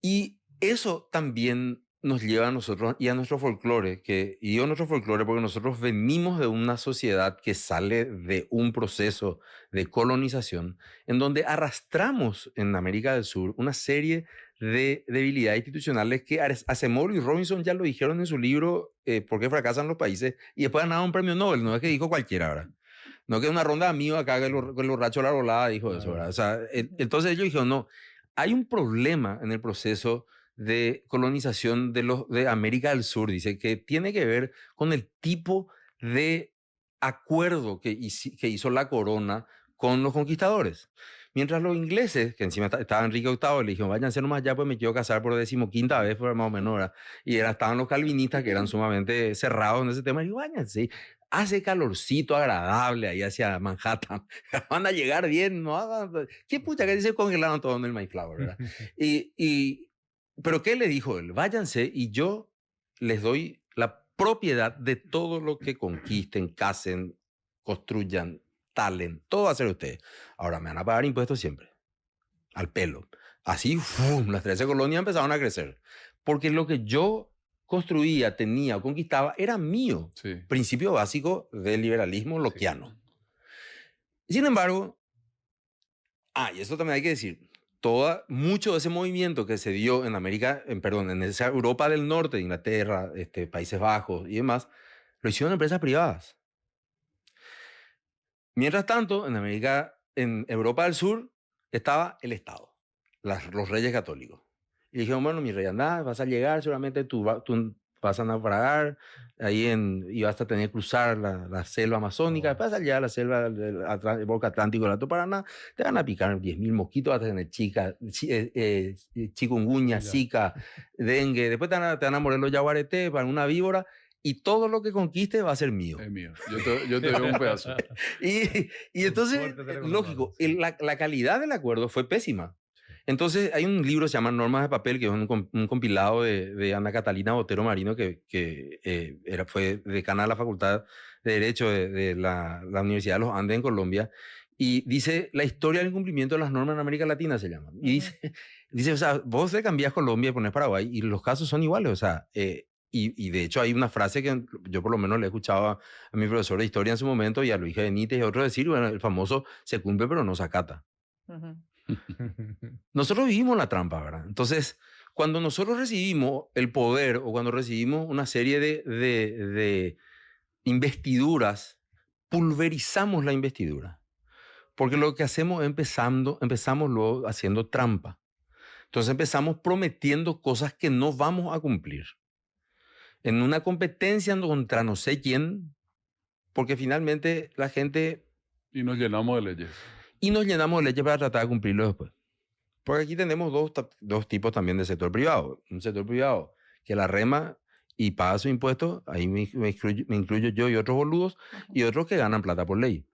Speaker 4: Y eso también nos lleva a nosotros y a nuestro folclore, y digo nuestro folclore porque nosotros venimos de una sociedad que sale de un proceso de colonización en donde arrastramos en América del Sur una serie de debilidades institucionales que Acemoglu y Robinson ya lo dijeron en su libro ¿Por qué fracasan los países? Y después ganaron un premio Nobel, no es que dijo cualquiera, ¿verdad? No que una ronda de amigos acá que el borracho de la rolada dijo eso, ¿verdad? O sea, entonces ellos dijeron, no, hay un problema en el proceso de colonización de América del Sur, dice, que tiene que ver con el tipo de acuerdo que hizo la corona con los conquistadores. Mientras los ingleses, que encima estaba Enrique VIII, le dijeron, váyanse nomás allá, pues me quiero casar por 15ª vez, más o menos, ¿verdad? Y estaban los calvinistas que eran sumamente cerrados en ese tema, y digo, váyanse. Hace calorcito agradable ahí hacia Manhattan. Van a llegar bien, ¿no? ¿Qué pucha que dice congelaron todo en el Mayflower, verdad? Pero ¿qué le dijo él? Váyanse y yo les doy la propiedad de todo lo que conquisten, casen, construyan, talen. Todo va a ser ustedes. Ahora me van a pagar impuestos siempre. Al pelo. Así, ¡fum!, las 13 colonias empezaron a crecer. Porque lo que yo construía, tenía o conquistaba era mío.
Speaker 2: Sí.
Speaker 4: Principio básico del liberalismo lockeano. Sin embargo, y eso también hay que decir, mucho de ese movimiento que se dio en en esa Europa del Norte, Inglaterra, Países Bajos y demás, lo hicieron empresas privadas. Mientras tanto, en Europa del Sur, estaba el Estado, los reyes católicos. Y dijeron, bueno, mi rey, anda, vas a llegar, seguramente tú vas a naufragar ahí y vas a tener que cruzar la selva amazónica, vas a llegar a la selva del Bosque Atlántico del Alto Paraná, te van a picar 10.000 mosquitos, vas a tener chikungunya, zika, dengue, después te van a morir los yaguaretés, para una víbora, y todo lo que conquiste va a ser mío.
Speaker 2: Es mío. Yo te doy un pedazo.
Speaker 4: y entonces, lógico, la calidad del acuerdo fue pésima. Entonces, hay un libro que se llama Normas de Papel, que es un compilado de Ana Catalina Botero Marino, que fue decana de la Facultad de Derecho de la Universidad de los Andes en Colombia, y dice la historia del incumplimiento de las normas en América Latina, se llama. Y dice, o sea, vos le cambiás Colombia y pones Paraguay, y los casos son iguales, o sea, y de hecho hay una frase que yo por lo menos le he escuchado a mi profesor de historia en su momento y a Luis Benítez y a otros decir, bueno, el famoso se cumple pero no se acata. Nosotros vivimos la trampa, ¿verdad? Entonces, cuando nosotros recibimos el poder o cuando recibimos una serie de investiduras, pulverizamos la investidura. Porque lo que hacemos empezamos luego haciendo trampa. Entonces empezamos prometiendo cosas que no vamos a cumplir. En una competencia contra no sé quién, porque finalmente la gente...
Speaker 2: Y nos llenamos de leyes.
Speaker 4: Y nos llenamos de leyes para tratar de cumplirlo después. Porque aquí tenemos dos tipos también de sector privado. Un sector privado que la rema y paga sus impuestos, ahí me incluyo yo y otros boludos, y otros que ganan plata por ley.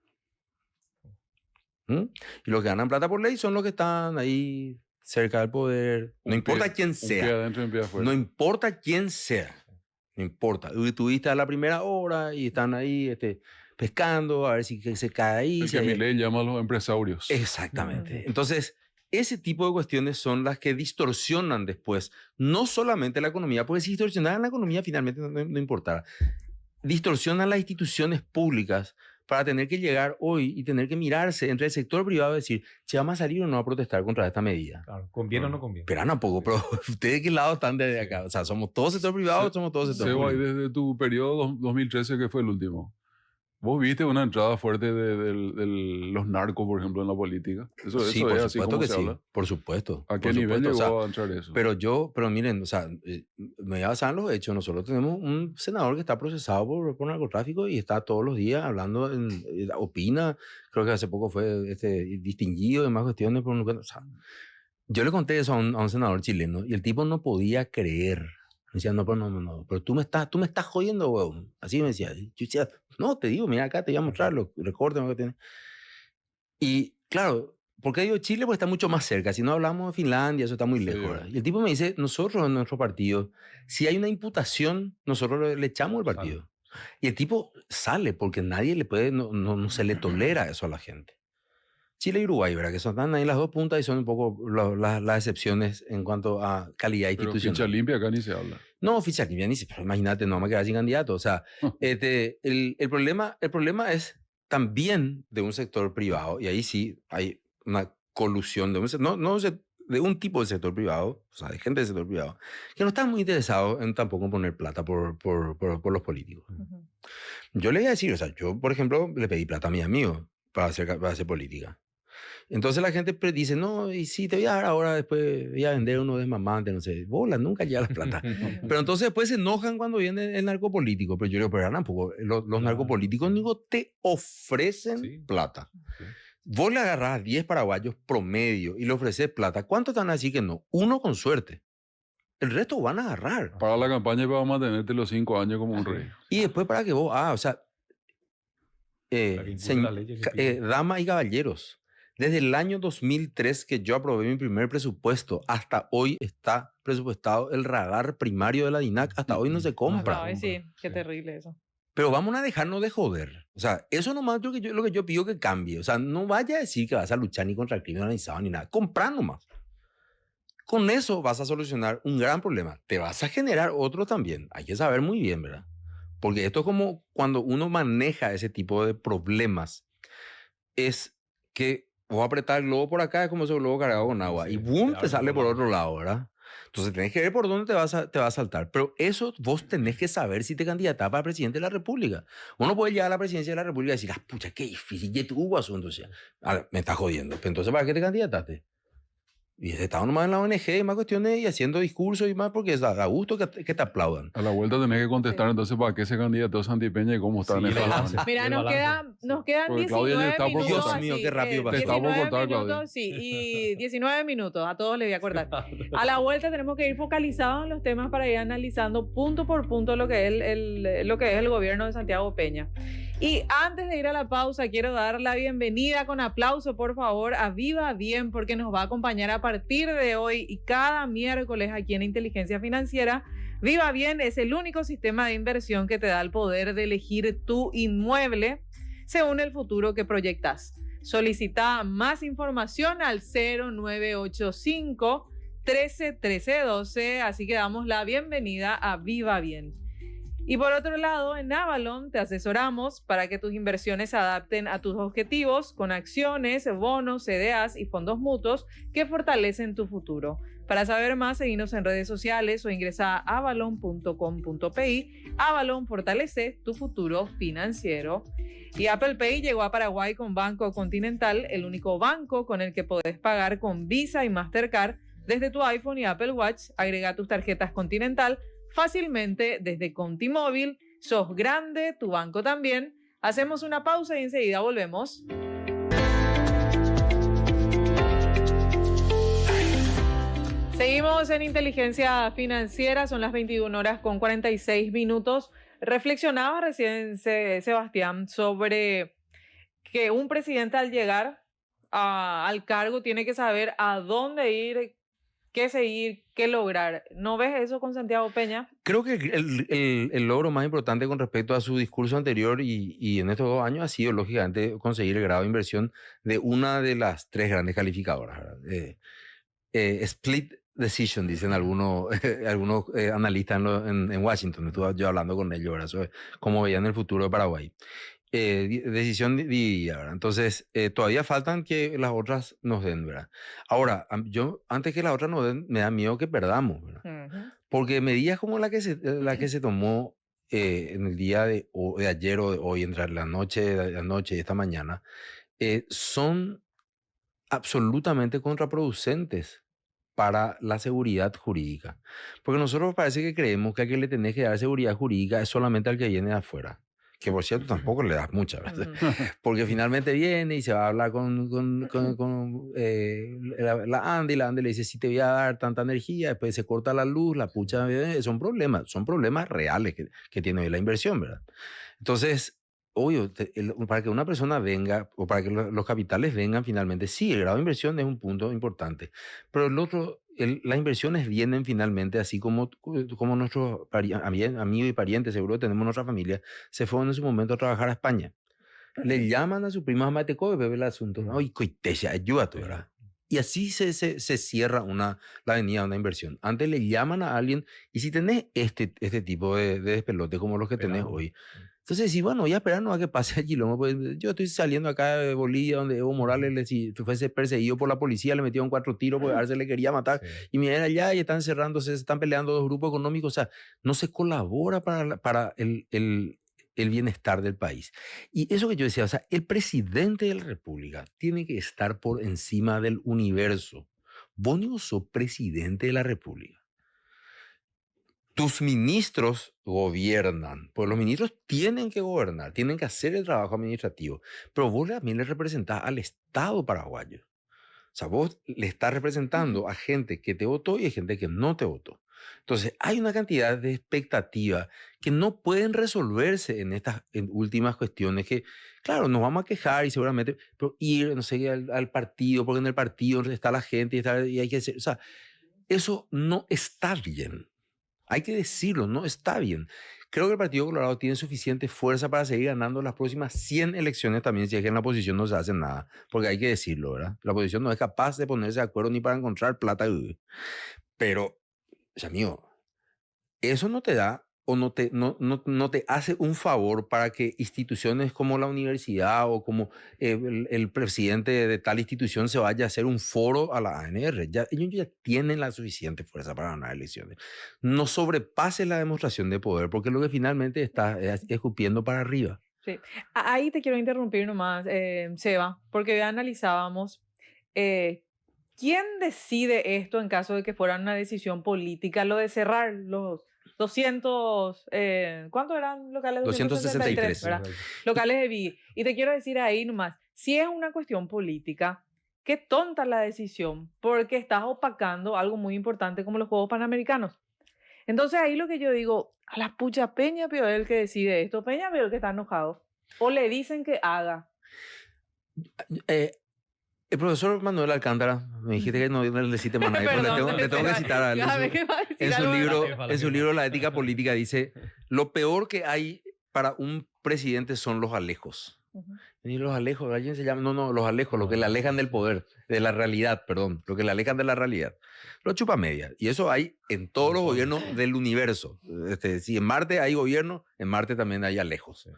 Speaker 4: Y los que ganan plata por ley son los que están ahí cerca del poder. No importa quién sea.
Speaker 2: Un pie adentro y un pie afuera.
Speaker 4: No importa quién sea. No importa. Tuviste a la primera hora y están ahí pescando, a ver si se cae ahí.
Speaker 2: El que Milei llama a los empresarios.
Speaker 4: Exactamente. Entonces, ese tipo de cuestiones son las que distorsionan después, no solamente la economía, porque si distorsionaran la economía finalmente no importara. Distorsionan las instituciones públicas para tener que llegar hoy y tener que mirarse entre el sector privado y decir, ¿se vamos a salir o no a protestar contra esta medida?
Speaker 3: Claro, ¿conviene o no conviene?
Speaker 4: Pero tampoco, pero ¿ustedes de qué lado están desde acá? O sea, ¿somos todos sector privado o somos todos sector público?
Speaker 2: Sebo, desde tu periodo 2013, que fue el último, ¿vos viste una entrada fuerte de los narcos, por ejemplo, en la política?
Speaker 4: Sí, por supuesto que sí. Por supuesto.
Speaker 2: ¿A qué nivel llegó a entrar eso?
Speaker 4: Pero miren, o sea, me voy a basar en los hechos. Nosotros tenemos un senador que está procesado por narcotráfico y está todos los días hablando, opina. Creo que hace poco fue distinguido de más cuestiones. O sea, yo le conté eso a un senador chileno y el tipo no podía creer. Me decía, no, pero tú me estás jodiendo, weón. Así me decía. Yo decía, no, te digo, mira acá, te voy a mostrar los recortes que tiene. Y claro, ¿por qué digo Chile? Porque está mucho más cerca. Si no hablamos de Finlandia, eso está muy lejos. Sí. Y el tipo me dice, nosotros en nuestro partido, si hay una imputación, nosotros le echamos el partido. Sale. Y el tipo sale porque nadie le puede, no se le tolera eso a la gente. Chile y Uruguay, ¿verdad? Que están ahí las dos puntas y son un poco las excepciones en cuanto a calidad institucional.
Speaker 2: Pero ficha limpia acá ni se habla.
Speaker 4: No, ficha limpia ni se habla. Imagínate, no me quedar sin candidato. O sea, el problema es también de un sector privado, y ahí sí hay una colusión de un tipo de sector privado, o sea, de gente del sector privado, que no está muy interesado en tampoco poner plata por los políticos. Yo le voy a decir, o sea, yo, por ejemplo, le pedí plata a mis amigos para hacer política. Entonces la gente dice, no, y sí, te voy a dar ahora, después voy a vender uno de mamante, no sé, bola, nunca llega la plata. Pero entonces después se enojan cuando viene el narcopolítico. Pero yo digo, pero tampoco, los narcopolíticos ni te ofrecen plata. Sí. Vos le agarrás a 10 paraguayos promedio y le ofreces plata. ¿Cuántos te van a decir que no? Uno con suerte. El resto van a agarrar.
Speaker 2: Para la campaña vas a mantenerte los 5 años como un rey.
Speaker 4: Y después para que vos, o sea, damas y caballeros, desde el año 2003 que yo aprobé mi primer presupuesto, hasta hoy está presupuestado el radar primario de la DINAC. Hasta hoy no se compra.
Speaker 1: Ay, sí, qué terrible eso.
Speaker 4: Pero vamos a dejarnos de joder. O sea, eso nomás lo que yo pido que cambie. O sea, no vaya a decir que vas a luchar ni contra el crimen organizado ni nada. Comprá nomás. Con eso vas a solucionar un gran problema. Te vas a generar otro también. Hay que saber muy bien, ¿verdad? Porque esto es como cuando uno maneja ese tipo de problemas, es que vos apretás el globo por acá, es como ese globo cargado con agua, y boom, te sale por otro lado, ¿verdad? Entonces tenés que ver por dónde te va a saltar. Pero eso vos tenés que saber si te candidatás para presidente de la República. Uno puede llegar a la presidencia de la República y decir, ah, pucha, qué difícil, ya tuvo asunto. O sea, me está jodiendo. Pero entonces, ¿para qué te candidataste? Y estaba nomás en la ONG y más cuestiones y haciendo discursos y más porque da gusto que te aplaudan.
Speaker 2: A la vuelta tenés que contestar entonces para qué se candidató Santi Peña y cómo está en
Speaker 3: Sí,
Speaker 2: el
Speaker 3: el balance.
Speaker 2: balance.
Speaker 1: Mira,
Speaker 3: El
Speaker 1: nos
Speaker 3: balance.
Speaker 1: quedan
Speaker 2: Porque Claudia ya
Speaker 1: 19
Speaker 2: está por
Speaker 1: minutos.
Speaker 2: cortar.
Speaker 4: Dios mío,
Speaker 1: así,
Speaker 4: qué rápido va.
Speaker 2: Te está por
Speaker 1: 19
Speaker 2: cortar, Claudia.
Speaker 1: minutos, sí, y 19 minutos, a todos les voy a acordar. A la vuelta tenemos que ir focalizados en los temas para ir analizando punto por punto lo que es lo que es el gobierno de Santiago Peña. Y antes de ir a la pausa, quiero dar la bienvenida con aplauso, por favor, a Viva Bien, porque nos va a acompañar a partir de hoy y cada miércoles aquí en Inteligencia Financiera. Viva Bien es el único sistema de inversión que te da el poder de elegir tu inmueble según el futuro que proyectas. Solicita más información al 0985 13 13 12, así que damos la bienvenida a Viva Bien. Y por otro lado, en Avalon te asesoramos para que tus inversiones se adapten a tus objetivos con acciones, bonos, CDAs y fondos mutuos que fortalecen tu futuro. Para saber más, seguinos en redes sociales o ingresa a avalon.com.pi. Avalon fortalece tu futuro financiero. Y Apple Pay llegó a Paraguay con Banco Continental, el único banco con el que podés pagar con Visa y Mastercard desde tu iPhone y Apple Watch. Agrega tus tarjetas Continental fácilmente desde Contimóvil. Sos grande, tu banco también. Hacemos una pausa y enseguida volvemos. Seguimos en Inteligencia Financiera, son las 21 horas con 46 minutos. Reflexionaba recién Sebastián sobre que un presidente al llegar al cargo tiene que saber a dónde ir, qué seguir, qué lograr. ¿No ves eso con Santiago Peña?
Speaker 4: Creo que el logro más importante con respecto a su discurso anterior y en estos 2 años ha sido, lógicamente, conseguir el grado de inversión de una de las 3 grandes calificadoras, ¿verdad? Split decision, dicen algunos analistas en Washington. Estuve yo hablando con ellos, ¿verdad? Sobre cómo veían el futuro de Paraguay. Decisión dividida, ¿verdad? Entonces, todavía faltan que las otras nos den, ¿verdad? Ahora, yo, antes que las otras nos den, me da miedo que perdamos, ¿verdad? Porque medidas como la que se tomó en el día de ayer o de hoy, entre la noche y esta mañana, son absolutamente contraproducentes para la seguridad jurídica. Porque nosotros parece que creemos que a quien le tenés que dar seguridad jurídica es solamente al que viene de afuera. Que por cierto tampoco le das mucha, ¿verdad? Porque finalmente viene y se va a hablar con la ANDE, y la ANDE le dice, si te voy a dar tanta energía, después se corta la luz, la pucha, son problemas reales que tiene hoy la inversión, ¿verdad? Entonces, obvio, para que una persona venga o para que los capitales vengan finalmente, sí, el grado de inversión es un punto importante, pero el otro, las inversiones vienen finalmente así como nuestros amigos y parientes, seguro tenemos nuestra familia, se fueron en su momento a trabajar a España. Le llaman a su prima Mateco y ve el asunto. Ay, coiteja, ayúdate, ¿verdad? Y así se cierra la avenida de una inversión. Antes le llaman a alguien y si tenés este tipo de despelote como los que tenés hoy, entonces, sí, bueno, voy a esperarnos a que pase allí. Pues, yo estoy saliendo acá de Bolivia, donde Evo Morales, si fuese perseguido por la policía, le metieron 4 tiros porque Arce le quería matar. Sí. Y miren allá y están cerrándose, se están peleando 2 grupos económicos. O sea, no se colabora para el bienestar del país. Y eso que yo decía, o sea, el presidente de la República tiene que estar por encima del universo. Vos no sos presidente de la República. Tus ministros gobiernan, pues los ministros tienen que gobernar, tienen que hacer el trabajo administrativo, pero vos también le representás al Estado paraguayo. O sea, vos le estás representando a gente que te votó y a gente que no te votó. Entonces, hay una cantidad de expectativas que no pueden resolverse en estas últimas cuestiones que, claro, nos vamos a quejar y seguramente, pero ir, no sé, al partido, porque en el partido está la gente y hay que hacer, o sea, eso no está bien. Hay que decirlo, no está bien. Creo que el Partido Colorado tiene suficiente fuerza para seguir ganando las próximas 100 elecciones también, si es que en la oposición no se hace nada. Porque hay que decirlo, ¿verdad? La oposición no es capaz de ponerse de acuerdo ni para encontrar plata. Pero, amigo, eso no te da o no te hace un favor para que instituciones como la universidad o como el presidente de tal institución se vaya a hacer un foro a la ANR. Ellos ya tienen la suficiente fuerza para ganar elecciones. No sobrepase la demostración de poder, porque lo que finalmente está es escupiendo para arriba.
Speaker 1: Sí. Ahí te quiero interrumpir nomás, Seba, porque analizábamos quién decide esto en caso de que fuera una decisión política, lo de cerrar los 200, ¿cuántos eran locales?
Speaker 4: 263,
Speaker 1: ¿verdad? Locales de BID. Y te quiero decir ahí nomás, si es una cuestión política, qué tonta la decisión, porque estás opacando algo muy importante como los Juegos Panamericanos. Entonces ahí lo que yo digo, a la pucha, Peña Pío es el que decide esto, Peña Pío es el que está enojado, o le dicen que haga.
Speaker 4: El profesor Manuel Alcántara, me dijiste que no le cite más nadie, pero le tengo que citar a él. En su libro La ética política dice, lo peor que hay para un presidente son los alejos. Y los alejos, alguien se llama, no, los alejos, lo que le alejan del poder, de la realidad, perdón, lo que le alejan de la realidad. Los chupamedia. Y eso hay en todos los gobiernos del universo. Si en Marte hay gobierno, en Marte también hay alejos.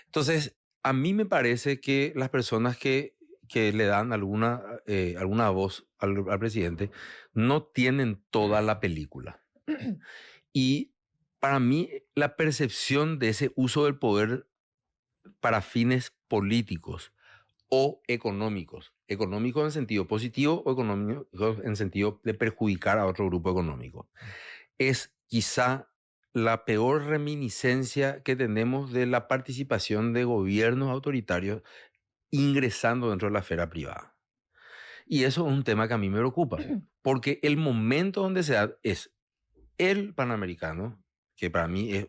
Speaker 4: Entonces, a mí me parece que las personas que le dan alguna voz al presidente no tienen toda la película. Y para mí, la percepción de ese uso del poder para fines políticos o económicos en sentido positivo o económicos en sentido de perjudicar a otro grupo económico, es quizá la peor reminiscencia que tenemos de la participación de gobiernos autoritarios ingresando dentro de la esfera privada. Y eso es un tema que a mí me preocupa, porque el momento donde se da es el Panamericano, que para mí es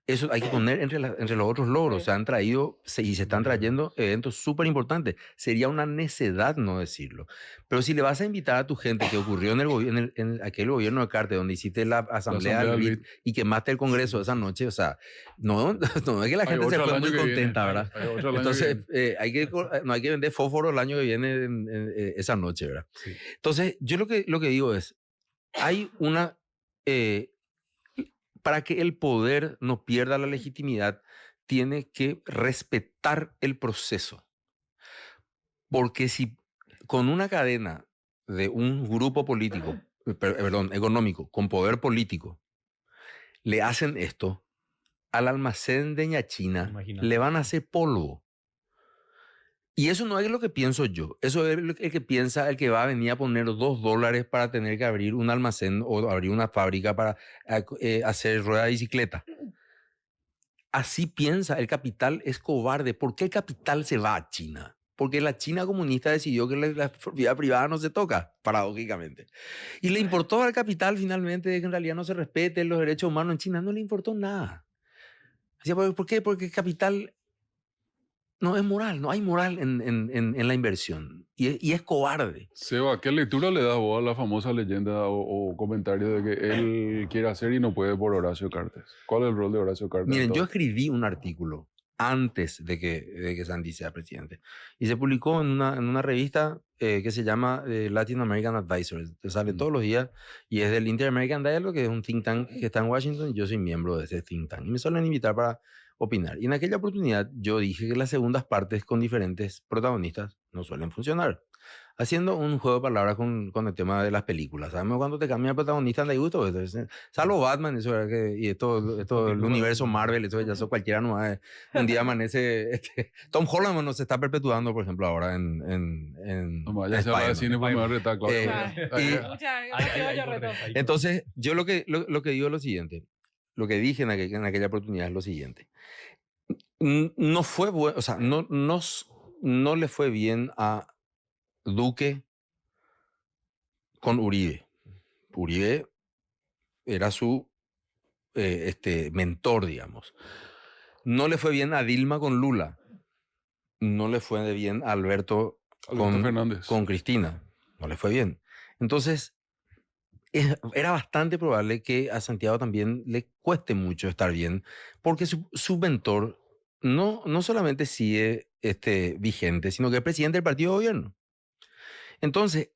Speaker 4: eso hay que poner entre los otros logros. Se han traído y se están trayendo eventos súper importantes. Sería una necedad no decirlo. Pero si le vas a invitar a tu gente, que ocurrió en aquel gobierno de Carter, donde hiciste la asamblea del BID y quemaste el Congreso esa noche, o sea, no es que la gente se fue muy contenta, ¿verdad? Entonces, no hay que vender fósforo el año que viene esa noche, ¿verdad? Sí. Entonces, yo lo que digo es, hay una... para que el poder no pierda la legitimidad, tiene que respetar el proceso. Porque si con una cadena de un grupo político, económico, con poder político, le hacen esto, al almacén de Ñachina le van a hacer polvo. Y eso no es lo que pienso yo. Eso es el que piensa el que va a venir a poner $2 para tener que abrir un almacén o abrir una fábrica para hacer rueda de bicicleta. Así piensa. El capital es cobarde. ¿Por qué el capital se va a China? Porque la China comunista decidió que la propiedad privada no se toca, paradójicamente. Y le importó al capital finalmente que en realidad no se respeten los derechos humanos en China. No le importó nada. ¿Por qué? Porque el capital... no es moral, no hay moral en la inversión. Y es cobarde.
Speaker 2: Seba, ¿qué lectura le das vos a la famosa leyenda o comentario de que él quiere hacer y no puede por Horacio Cartes? ¿Cuál es el rol de Horacio Cartes?
Speaker 4: Miren, yo escribí un artículo antes de que Sandy sea presidente. Y se publicó en una revista que se llama Latin American Advisor. Sale todos los días y es del Inter-American Dialogue, que es un think tank que está en Washington, y yo soy miembro de ese think tank. Y me suelen invitar para opinar. Y en aquella oportunidad yo dije que las segundas partes con diferentes protagonistas no suelen funcionar. Haciendo un juego de palabras con el tema de las películas. ¿Sabes? Cuando te cambia el protagonista de gusto, salvo Batman, eso era y esto el universo Marvel, eso ya cualquiera no es. Un día amanece. Tom Holland no se está perpetuando, por ejemplo, ahora en
Speaker 2: ya se va de cine para me retar,
Speaker 4: entonces, yo lo que digo es lo siguiente. Lo que dije en aquella oportunidad es lo siguiente. No fue bueno, o sea, no le fue bien a Duque con Uribe. Uribe era su mentor, digamos. No le fue bien a Dilma con Lula. No le fue bien a Alberto
Speaker 2: Fernández
Speaker 4: con Cristina. No le fue bien. Entonces, era bastante probable que a Santiago también le cueste mucho estar bien, porque su mentor no solamente sigue vigente, sino que es presidente del partido de gobierno. Entonces,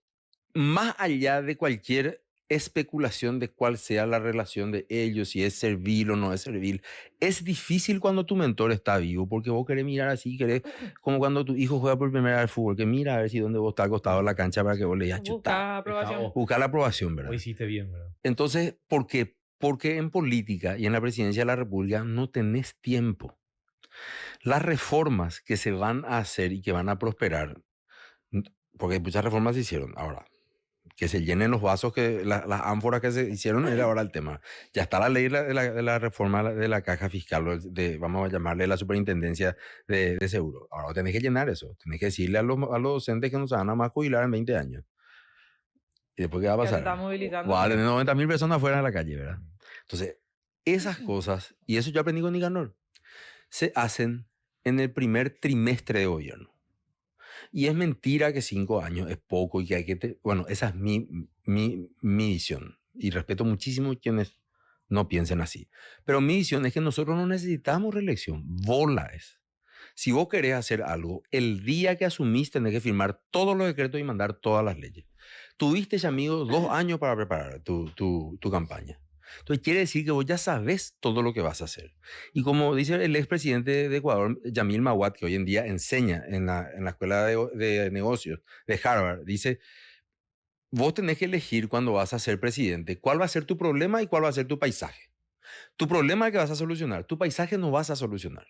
Speaker 4: más allá de cualquier especulación de cuál sea la relación de ellos, si es servil o no es servil, es difícil cuando tu mentor está vivo, porque vos querés mirar así, querés, como cuando tu hijo juega por primera vez al fútbol, que mira a ver si dónde vos estás acostado en la cancha para que vos le digas chutar.
Speaker 1: Busca aprobación.
Speaker 4: Buscar la aprobación, ¿verdad?
Speaker 3: Hoy hiciste bien, ¿verdad?
Speaker 4: Entonces, ¿por qué? Porque en política y en la presidencia de la República no tenés tiempo. Las reformas que se van a hacer y que van a prosperar, porque muchas reformas se hicieron ahora, que se llenen los vasos, las ánforas que se hicieron, era ahora el tema. Ya está la ley de la reforma de la caja fiscal, vamos a llamarle la superintendencia de seguro. Ahora tenés que llenar eso, tenés que decirle a los docentes que no se van a más jubilar en 20 años. ¿Y después qué va a pasar?
Speaker 1: Está movilizando.
Speaker 4: Va a tener 90.000 personas afuera de la calle, ¿verdad? Entonces, esas cosas, y eso yo aprendí con Nicanor, se hacen en el primer trimestre de gobierno. Y es mentira que 5 años es poco y que hay que... Bueno, esa es mi visión. Y respeto muchísimo a quienes no piensen así. Pero mi visión es que nosotros no necesitamos reelección. Bola es. Si vos querés hacer algo, el día que asumís tenés que firmar todos los decretos y mandar todas las leyes. Tuviste, amigo, 2 años para preparar tu campaña. Entonces quiere decir que vos ya sabes todo lo que vas a hacer. Y como dice el expresidente de Ecuador, Yamil Maguad, que hoy en día enseña en la escuela de negocios de Harvard, dice, vos tenés que elegir cuando vas a ser presidente cuál va a ser tu problema y cuál va a ser tu paisaje. Tu problema es que vas a solucionar, tu paisaje no vas a solucionar.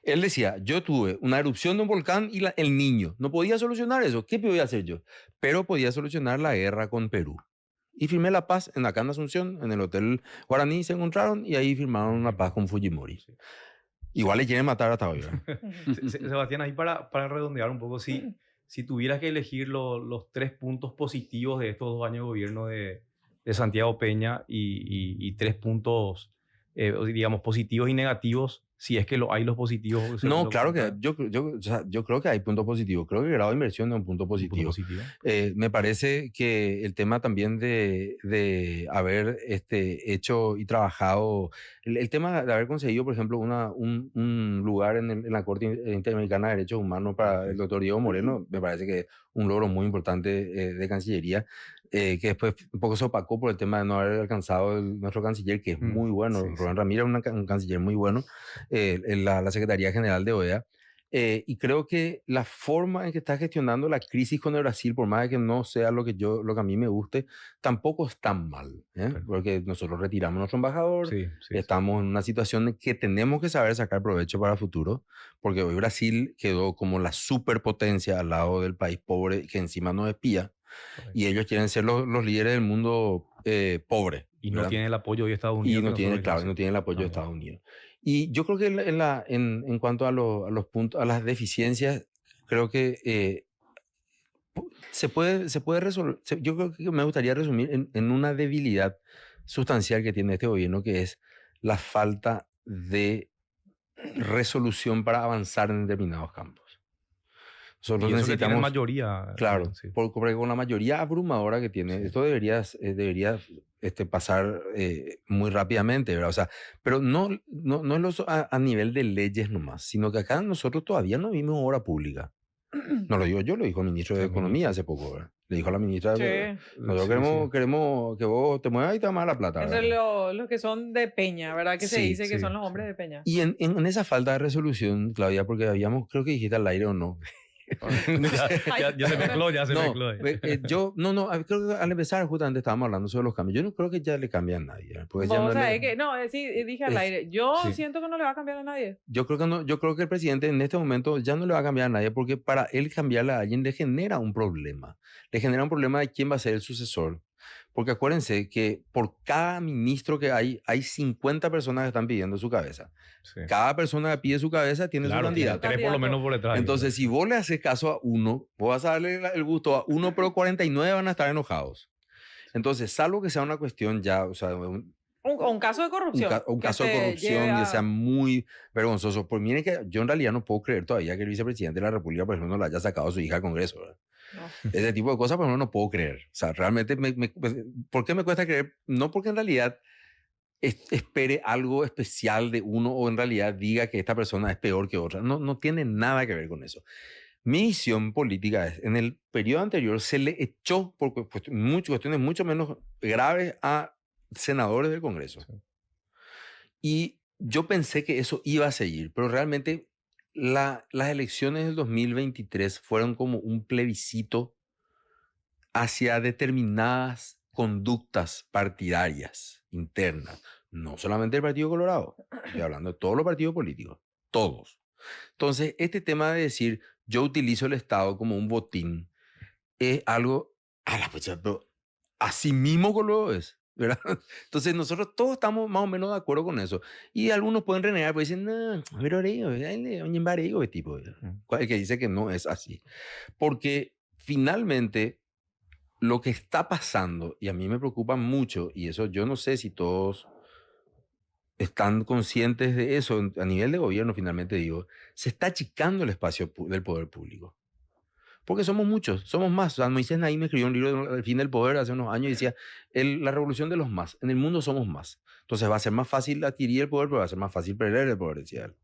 Speaker 4: Él decía, yo tuve una erupción de un volcán y el Niño. No podía solucionar eso. ¿Qué podía hacer yo? Pero podía solucionar la guerra con Perú. Y firmé la paz acá en Asunción, en el Hotel Guaraní, se encontraron y ahí firmaron una paz con Fujimori. Igual le quieren matar hasta hoy.
Speaker 3: Sebastián, ahí para redondear un poco, si tuvieras que elegir los 3 puntos positivos de estos 2 años de gobierno de Santiago Peña y 3 puntos, digamos, positivos y negativos, si es que hay los positivos.
Speaker 4: No, claro que yo creo que hay puntos positivos. Creo que el grado de inversión es un punto positivo. Me parece que el tema también de haber hecho y trabajado, el tema de haber conseguido, por ejemplo, un lugar en la Corte Interamericana de Derechos Humanos para el doctor Diego Moreno, me parece que es un logro muy importante de Cancillería. Que después un poco se opacó por el tema de no haber alcanzado nuestro canciller, que es muy bueno. Rubén Ramírez es un canciller muy bueno, en la Secretaría General de OEA. Y creo que la forma en que está gestionando la crisis con el Brasil, por más de que no sea lo que a mí me guste, tampoco es tan mal, porque nosotros retiramos nuestro embajador, estamos en una situación en que tenemos que saber sacar provecho para el futuro, porque hoy Brasil quedó como la superpotencia al lado del país pobre que encima nos espía. Y ellos quieren ser los líderes del mundo pobre.
Speaker 3: Y no tienen el apoyo de Estados Unidos.
Speaker 4: Y no tienen el apoyo de Estados Unidos. Y yo creo que en cuanto a los puntos, a las deficiencias, creo que se puede resolver. Yo creo que me gustaría resumir en una debilidad sustancial que tiene este gobierno, que es la falta de resolución para avanzar en determinados campos. Nosotros necesitamos
Speaker 3: mayoría.
Speaker 4: Claro, porque con la mayoría abrumadora que tiene, esto debería pasar muy rápidamente, ¿verdad? O sea, pero no es a nivel de leyes nomás, sino que acá nosotros todavía no vimos obra pública. No lo digo yo, lo dijo el ministro de Economía hace poco, ¿verdad? Le dijo a la ministra, nosotros queremos que vos te muevas y te damos la plata.
Speaker 1: Entre los que son de Peña, ¿verdad? Que se dice que son los hombres de Peña.
Speaker 4: Y en esa falta de resolución, Claudia, porque creo que dijiste al aire o no,
Speaker 3: ya se mezcló,
Speaker 4: creo que al empezar justamente estábamos hablando sobre los cambios. Yo no creo que ya le cambie a nadie.
Speaker 1: Sí, dije al aire. Yo siento que no le va a cambiar a nadie.
Speaker 4: Yo creo que no. Yo creo que el presidente en este momento ya no le va a cambiar a nadie, porque para él cambiarle a alguien le genera un problema. Le genera un problema de quién va a ser el sucesor. Porque acuérdense que por cada ministro que hay 50 personas que están pidiendo su cabeza. Sí. Cada persona que pide su cabeza tiene su candidato.
Speaker 3: 3 por lo menos por detrás.
Speaker 4: Entonces, si vos le haces caso a uno, vos vas a darle el gusto a uno, pero 49 van a estar enojados. Entonces, salvo que sea una cuestión ya, o sea,
Speaker 1: un caso de corrupción.
Speaker 4: Un caso de corrupción que sea muy vergonzoso. Pues miren que yo en realidad no puedo creer todavía que el vicepresidente de la República, por ejemplo, no le haya sacado a su hija al Congreso, ¿verdad?
Speaker 1: No.
Speaker 4: Ese tipo de cosas, pero no puedo creer. O sea, realmente, ¿por qué me cuesta creer? No porque en realidad espere algo especial de uno o en realidad diga que esta persona es peor que otra. No, no tiene nada que ver con eso. Mi visión política es, en el periodo anterior se le echó por cuestiones mucho menos graves a senadores del Congreso.
Speaker 3: Sí.
Speaker 4: Y yo pensé que eso iba a seguir, pero realmente las elecciones del 2023 fueron como un plebiscito hacia determinadas conductas partidarias internas. No solamente el Partido Colorado, estoy hablando de todos los partidos políticos, todos. Entonces, este tema de decir, yo utilizo el Estado como un botín, es algo, a la fecha, pero así mismo lo es, ¿verdad? Entonces, nosotros todos estamos más o menos de acuerdo con eso. Y algunos pueden renegar, pues dicen, no, pero tipo, el que dice que no es así. Porque finalmente, lo que está pasando, y a mí me preocupa mucho, y eso yo no sé si todos están conscientes de eso, a nivel de gobierno finalmente digo, se está achicando el espacio del poder público. Porque somos muchos, somos más. O sea, Moisés Naim escribió un libro, El fin del poder, hace unos años, y decía, la revolución de los más. En el mundo somos más. Entonces va a ser más fácil adquirir el poder, pero va a ser más fácil perder el poder, decía él.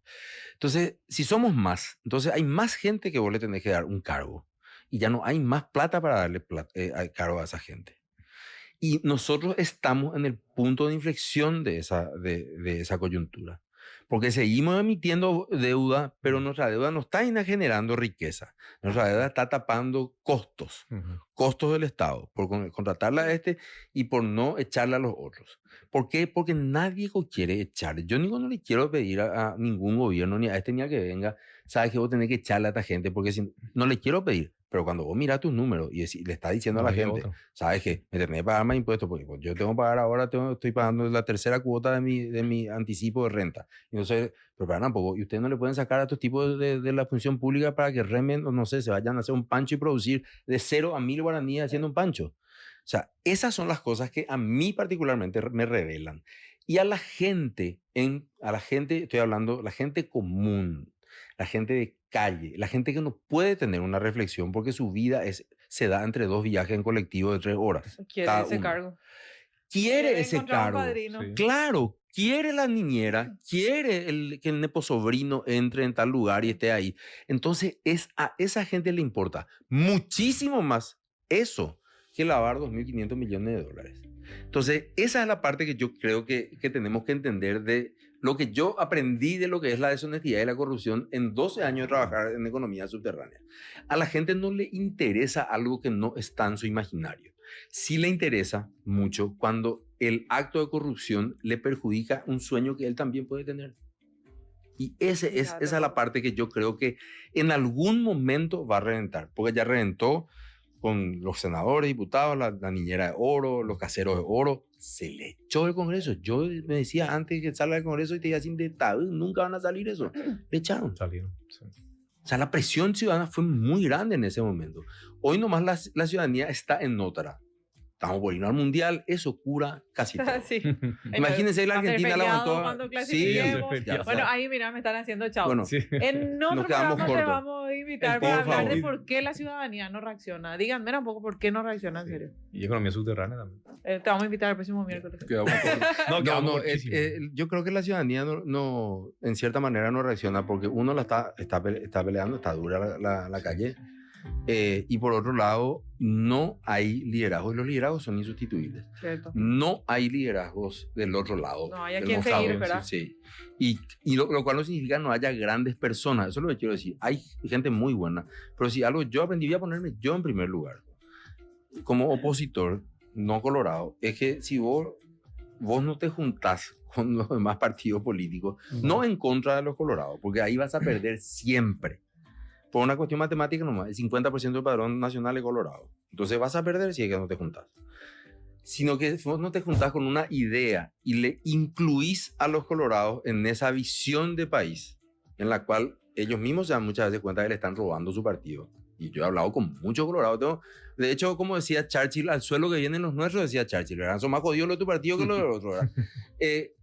Speaker 4: Entonces, si somos más, entonces hay más gente que vos le tenés que dar un cargo. Y ya no hay más plata para darle cargo a esa gente. Y nosotros estamos en el punto de inflexión de esa coyuntura. Porque seguimos emitiendo deuda, pero nuestra deuda no está generando riqueza. Nuestra deuda está tapando costos, costos del Estado, por contratarla a este y por no echarla a los otros. ¿Por qué? Porque nadie quiere echar. Yo no le quiero pedir a ningún gobierno, ni a este ni a que venga, sabes que vos tenés que echarle a esta gente, porque no le quiero pedir. Pero cuando vos mirás tus números y le estás diciendo a la gente, sabes que me tenés que pagar más impuestos, porque yo tengo que pagar ahora, estoy pagando la tercera cuota de mi anticipo de renta. Y no sé, pero para tampoco, y ustedes no le pueden sacar a estos tipos de la función pública para que remen, o no sé, se vayan a hacer un pancho y producir de 0 a 1000 guaraníes haciendo un pancho. O sea, esas son las cosas que a mí particularmente me revelan. Y a la gente, estoy hablando, la gente común, la gente de calle, la gente que no puede tener una reflexión porque su vida se da entre 2 viajes en colectivo de 3 horas.
Speaker 1: Quiere ese cargo.
Speaker 4: Quiere ese cargo.
Speaker 1: Sí.
Speaker 4: Claro, quiere la niñera, quiere que el neposobrino entre en tal lugar y esté ahí. Entonces, a esa gente le importa muchísimo más eso que lavar $2.500 millones. Entonces, esa es la parte que yo creo que tenemos que entender de lo que yo aprendí de lo que es la deshonestidad y la corrupción en 12 años de trabajar en economía subterránea. A la gente no le interesa algo que no está en su imaginario. Sí le interesa mucho cuando el acto de corrupción le perjudica un sueño que él también puede tener. Y esa es la parte que yo creo que en algún momento va a reventar, porque ya reventó con los senadores, diputados, la niñera de oro, los caseros de oro. Se le echó el Congreso. Yo me decía antes que salga del Congreso y te decía así de tabú, nunca van a salir eso. Le echaron.
Speaker 3: Salieron, sí.
Speaker 4: O sea, la presión ciudadana fue muy grande en ese momento. Hoy nomás la ciudadanía está en otra. Estamos por irnos al mundial, eso cura casi todo.
Speaker 1: Sí.
Speaker 4: Imagínense, la Argentina la aguantó.
Speaker 1: Sí, bueno, ahí mira, me están haciendo chao.
Speaker 4: Bueno,
Speaker 3: Sí.
Speaker 1: En otro programa te vamos a invitar para hablar de
Speaker 4: favor.
Speaker 1: por qué la ciudadanía no reacciona. Díganme un poco por qué no reacciona, en serio.
Speaker 3: Y economía subterránea también.
Speaker 1: Te vamos a invitar el próximo miércoles.
Speaker 2: Quedamos con-
Speaker 3: quedamos
Speaker 4: No,
Speaker 3: cortísimo.
Speaker 4: yo creo que la ciudadanía no, en cierta manera no reacciona porque uno está peleando, está dura la calle, y por otro lado no hay liderazgos y los liderazgos son insustituibles.
Speaker 1: Cierto.
Speaker 4: No hay liderazgos del otro lado.
Speaker 1: No hay a
Speaker 4: del
Speaker 1: quien
Speaker 4: mostrador,
Speaker 1: seguir, ¿verdad?
Speaker 4: Sí. Y lo cual no significa no haya grandes personas, eso es lo que quiero decir. Hay gente muy buena, pero si algo yo aprendí, voy a ponerme yo en primer lugar. Como opositor no colorado, es que si vos no te juntás con los demás partidos políticos, no en contra de los colorados, porque ahí vas a perder siempre. Por una cuestión matemática nomás, el 50% del padrón nacional es colorado. Entonces vas a perder si es que no te juntás. Sino que vos no te juntás con una idea y le incluís a los colorados en esa visión de país en la cual ellos mismos se dan muchas veces cuenta que le están robando su partido. Y yo he hablado con muchos colorados. De hecho, como decía Churchill, al suelo que vienen los nuestros, decía Churchill, ¿verdad? Son más jodidos los de tu partido que los del otro, ¿verdad?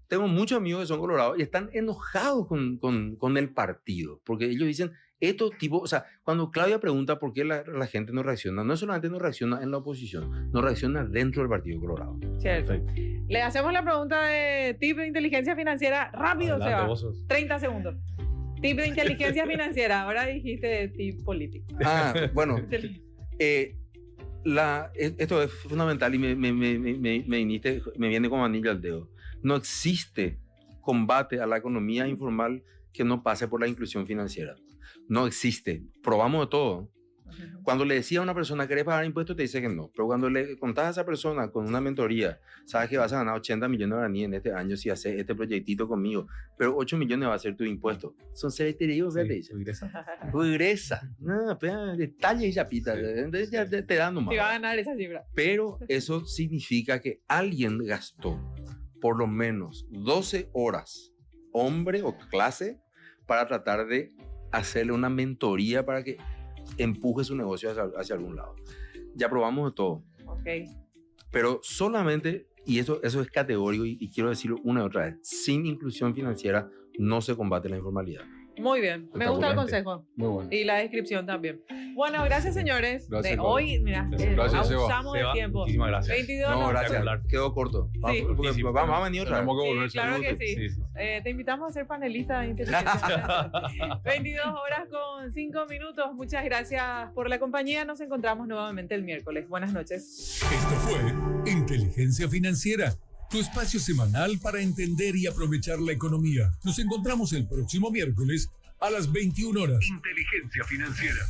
Speaker 4: Tengo muchos amigos que son colorados y están enojados con el partido, porque ellos dicen, Estos tipos, o sea, cuando Claudia pregunta por qué la gente no reacciona, no solamente no reacciona en la oposición, no reacciona dentro del Partido Colorado.
Speaker 1: Cierto. Le hacemos la pregunta de tip de inteligencia financiera. Rápido,
Speaker 3: Adelante,
Speaker 1: Seba.
Speaker 3: vos.
Speaker 1: 30 segundos. Tip de inteligencia financiera. Ahora dijiste tip político.
Speaker 4: Bueno, esto es fundamental y me viene como anillo al dedo. No existe combate a la economía informal que no pase por la inclusión financiera. No existe. Probamos de todo. Cuando le decía a una persona, ¿querés pagar impuestos? Te dice que no. Pero cuando le contás a esa persona con una mentoría, sabes que vas a ganar 80 millones de guaraníes en este año si haces este proyectito conmigo, pero 8 millones va a ser tu impuesto. Son seres teridos, ¿verdad? Regresa. No, detalle y chapita. Entonces ya te dan nomás.
Speaker 1: Si va a ganar esa cifra.
Speaker 4: Pero eso significa que alguien gastó por lo menos 12 horas, hombre o clase, para tratar de hacerle una mentoría para que empuje su negocio hacia algún lado. Ya probamos de todo.
Speaker 1: Ok.
Speaker 4: Pero solamente, y eso es categórico y quiero decirlo una y otra vez, sin inclusión financiera no se combate la informalidad.
Speaker 1: Muy bien. Me gusta el consejo.
Speaker 2: Muy bueno.
Speaker 1: Y la descripción también. Bueno, gracias, señores.
Speaker 2: Gracias,
Speaker 1: de
Speaker 2: Pablo.
Speaker 1: hoy, mira,
Speaker 2: Gracias, Seba.
Speaker 1: abusamos del tiempo.
Speaker 3: Muchísimas gracias.
Speaker 1: 22
Speaker 4: No,
Speaker 1: nos-
Speaker 4: gracias. Quedó corto.
Speaker 1: Sí.
Speaker 4: Porque vamos a venir otra vez.
Speaker 2: Tenemos que
Speaker 1: Sí,
Speaker 2: volver.
Speaker 1: claro que sí.
Speaker 3: Sí.
Speaker 1: Te invitamos a ser panelista de inteligencia. 22 horas con 5 minutos. Muchas gracias por la compañía. Nos encontramos nuevamente el miércoles. Buenas noches.
Speaker 5: Esto fue Inteligencia Financiera, tu espacio semanal para entender y aprovechar la economía. Nos encontramos el próximo miércoles a las 21 horas. Inteligencia Financiera.